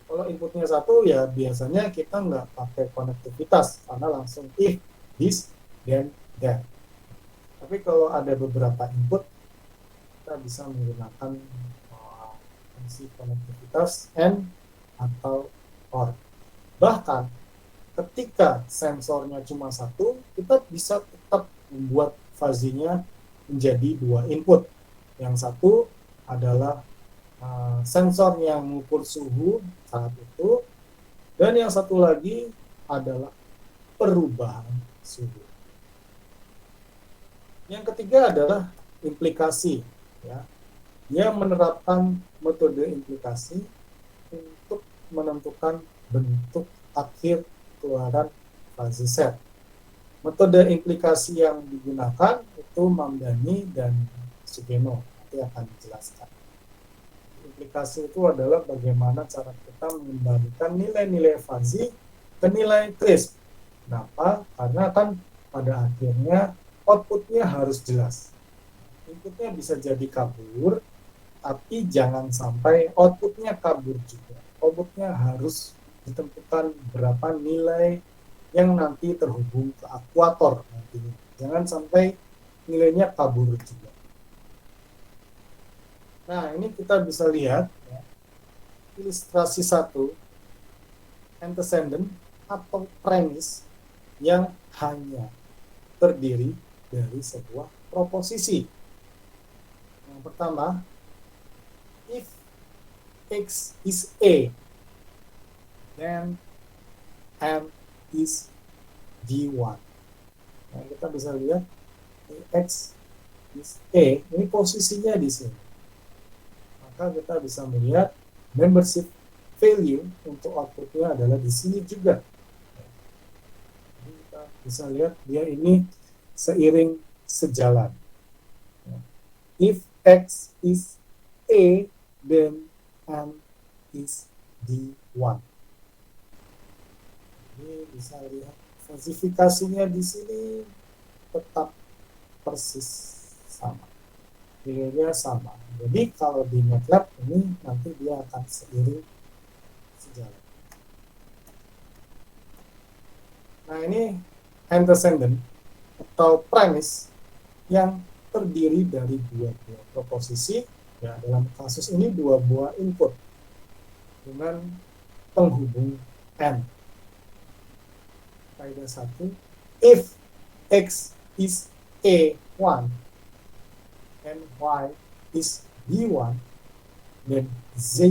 Kalau inputnya satu, ya biasanya kita nggak pakai konektivitas, karena langsung if, this, then, that. Tapi kalau ada beberapa input, kita bisa menggunakan fungsi konektivitas AND atau OR. Bahkan ketika sensornya cuma satu, kita bisa tetap membuat fuzzy-nya menjadi dua input. Yang satu adalah sensor yang mengukur suhu saat itu, dan yang satu lagi adalah perubahan suhu. Yang ketiga adalah implikasi, ya. Dia menerapkan metode implikasi untuk menentukan bentuk akhir keluaran fuzzy set. Metode implikasi yang digunakan itu Mamdani dan Sugeno, nanti akan dijelaskan. Implikasi itu adalah bagaimana cara kita mengembalikan nilai-nilai fuzzy ke nilai crisp. Kenapa? Karena kan pada akhirnya outputnya harus jelas. Inputnya bisa jadi kabur, tapi jangan sampai outputnya kabur juga. Outputnya harus ditentukan berapa nilai yang nanti terhubung ke aktuator nantinya. Jangan sampai nilainya kabur juga. Nah, ini kita bisa lihat ya, ilustrasi 1, antecedent atau premise yang hanya terdiri dari sebuah proposisi. Yang pertama, if X is A, then M is D1. Nah, kita bisa lihat X is A, ini posisinya di sini. Maka kita bisa melihat membership value untuk outputnya adalah di sini juga. Jadi kita bisa lihat dia ini seiring sejalan. If X is A, then M is D1. Ini bisa lihat falsifikasinya di sini tetap persis sama. Nilainya sama. Jadi kalau di MATLAB ini nanti dia akan seiring sejalan. Nah, ini antecedent atau premise yang terdiri dari dua buah proposisi. Ya, dalam kasus ini dua buah input dengan penghubung N. Kaidah 1, if X is A1 and Y is B1, then Z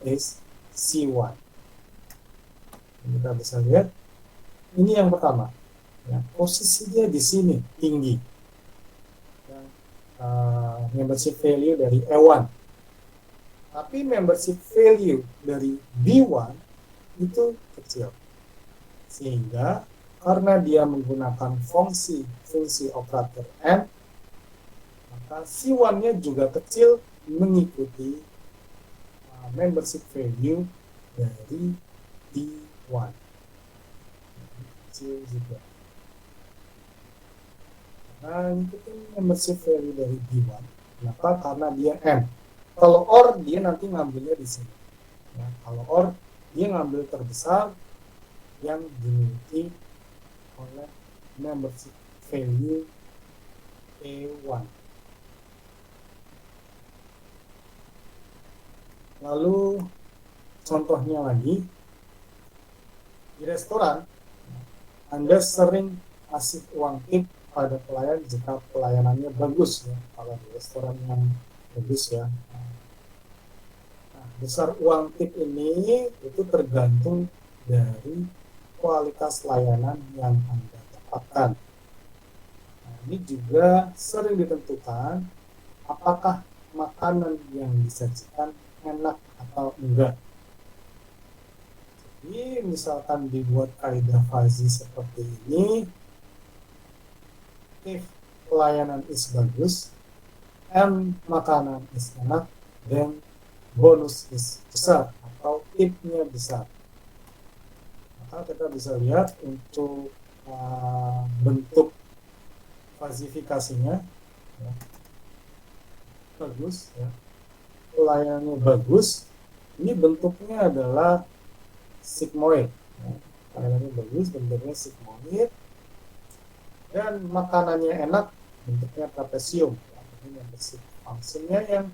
is C1. Kita bisa lihat, ini yang pertama. Ya, posisinya di sini tinggi. Dan, membership value dari E1. Tapi membership value dari B1 itu kecil. Sehingga karena dia menggunakan fungsi operator N, maka C1-nya juga kecil mengikuti membership value dari D1. Kecil juga. Nah, mengikuti membership value dari D1. Kenapa? Karena dia M. Kalau OR, dia nanti ngambilnya di sini. Ya, kalau OR, dia ngambil terbesar yang dimiliki oleh membership value E1. Lalu contohnya lagi, di restoran, Anda sering kasih uang tip pada pelayan jika pelayanannya bagus ya. Kalau di restoran yang bagus ya. Nah, besar uang tip ini itu tergantung dari kualitas layanan yang Anda dapatkan. Nah, ini juga sering ditentukan apakah makanan yang disajikan enak atau enggak. Jadi misalkan dibuat kaidah fuzzy seperti ini, if pelayanan is bagus and makanan is enak, then bonus is besar atau tipnya besar. Maka kita bisa lihat untuk bentuk falsifikasinya ya, bagus ya, pelayanannya bagus, ini bentuknya adalah sigmoid ya. Pelayanannya bagus, bentuknya sigmoid, dan makanannya enak, bentuknya trapesium ya, ini yang bersih. Fungsinya yang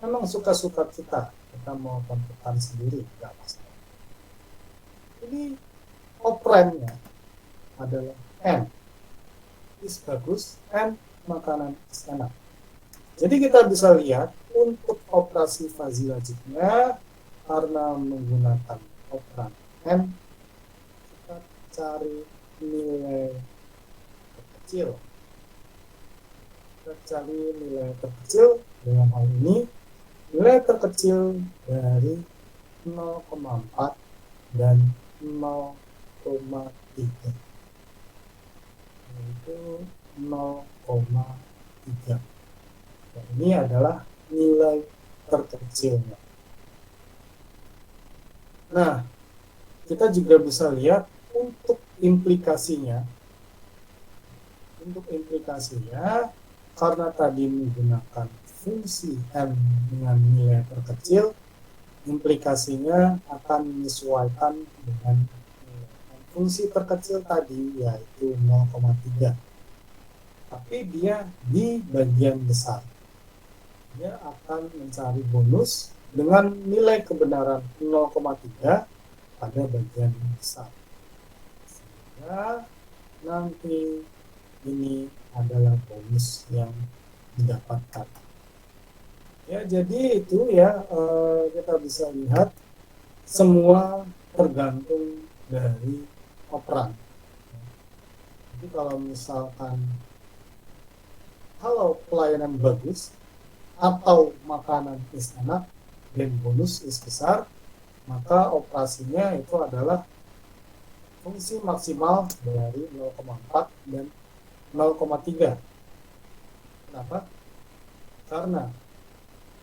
memang suka-suka kita mau tentukan sendiri, nggak masalah. Ini operannya adalah N, is bagus, and makanan is enak. Jadi kita bisa lihat untuk operasi fuzzy logicnya, karena menggunakan operan N, kita cari nilai terkecil. Kita cari nilai terkecil dengan hal ini, nilai terkecil dari 0,4 dan 0,3, yaitu 0,3. Dan ini adalah nilai terkecilnya. Nah, kita juga bisa lihat untuk implikasinya. Untuk implikasinya, karena tadi menggunakan fungsi M dengan nilai terkecil, implikasinya akan menyesuaikan dengan fungsi terkecil tadi, yaitu 0,3. Tapi dia di bagian besar. Dia akan mencari bonus dengan nilai kebenaran 0,3 pada bagian besar. Sehingga nanti ini adalah bonus yang didapatkan. Ya, jadi itu ya, kita bisa lihat semua tergantung dari operan. Jadi kalau misalkan kalau pelayanan bagus atau makanan is enak dan bonus is besar, maka operasinya itu adalah fungsi maksimal dari 0,4 dan 0,3. Kenapa? Karena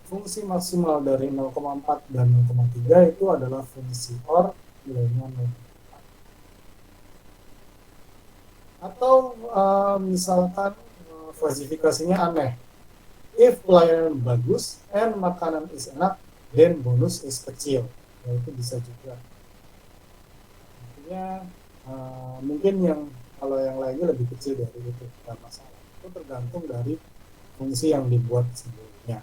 fungsi maksimal dari 0,4 dan 0,3 itu adalah fungsi OR nilainya 0,4. Atau misalkan falsifikasinya aneh. If pelayanan bagus and makanan is enak, then bonus is kecil. Ya, itu bisa juga. Artinya mungkin yang kalau yang lainnya lebih kecil dari itu, tidak masalah. Itu tergantung dari fungsi yang dibuat sebelumnya.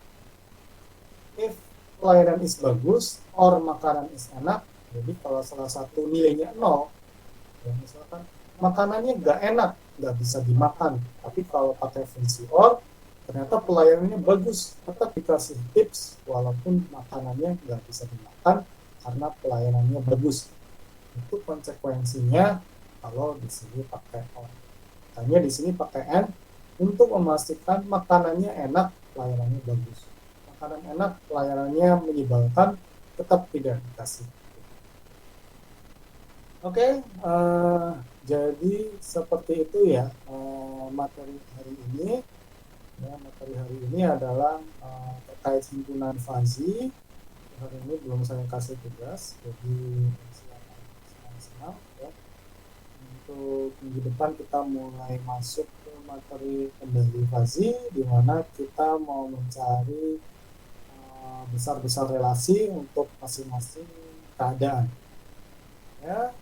If pelayanan is bagus or makanan is enak, jadi kalau salah satu nilainya 0, ya misalkan makanannya nggak enak, nggak bisa dimakan, tapi kalau pakai fungsi OR, ternyata pelayanannya bagus, tetap dikasih tips walaupun makanannya nggak bisa dimakan karena pelayanannya bagus. Itu konsekuensinya kalau di sini pakai OR. Hanya di sini pakai N untuk memastikan makanannya enak, pelayanannya bagus. Makanan enak, pelayanannya menyebalkan, tetap tidak dikasih. Oke, jadi seperti itu ya materi hari ini. Ya, materi hari ini adalah terkait himpunan fuzzy. Hari ini belum saya kasih tugas, jadi silakan senang-senang ya. Untuk minggu depan kita mulai masuk ke materi kendali fuzzy, di mana kita mau mencari besar-besar relasi untuk masing-masing keadaan. Ya,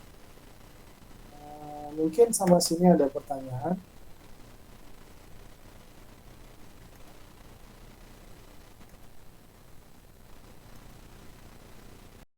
mungkin sampai sini ada pertanyaan.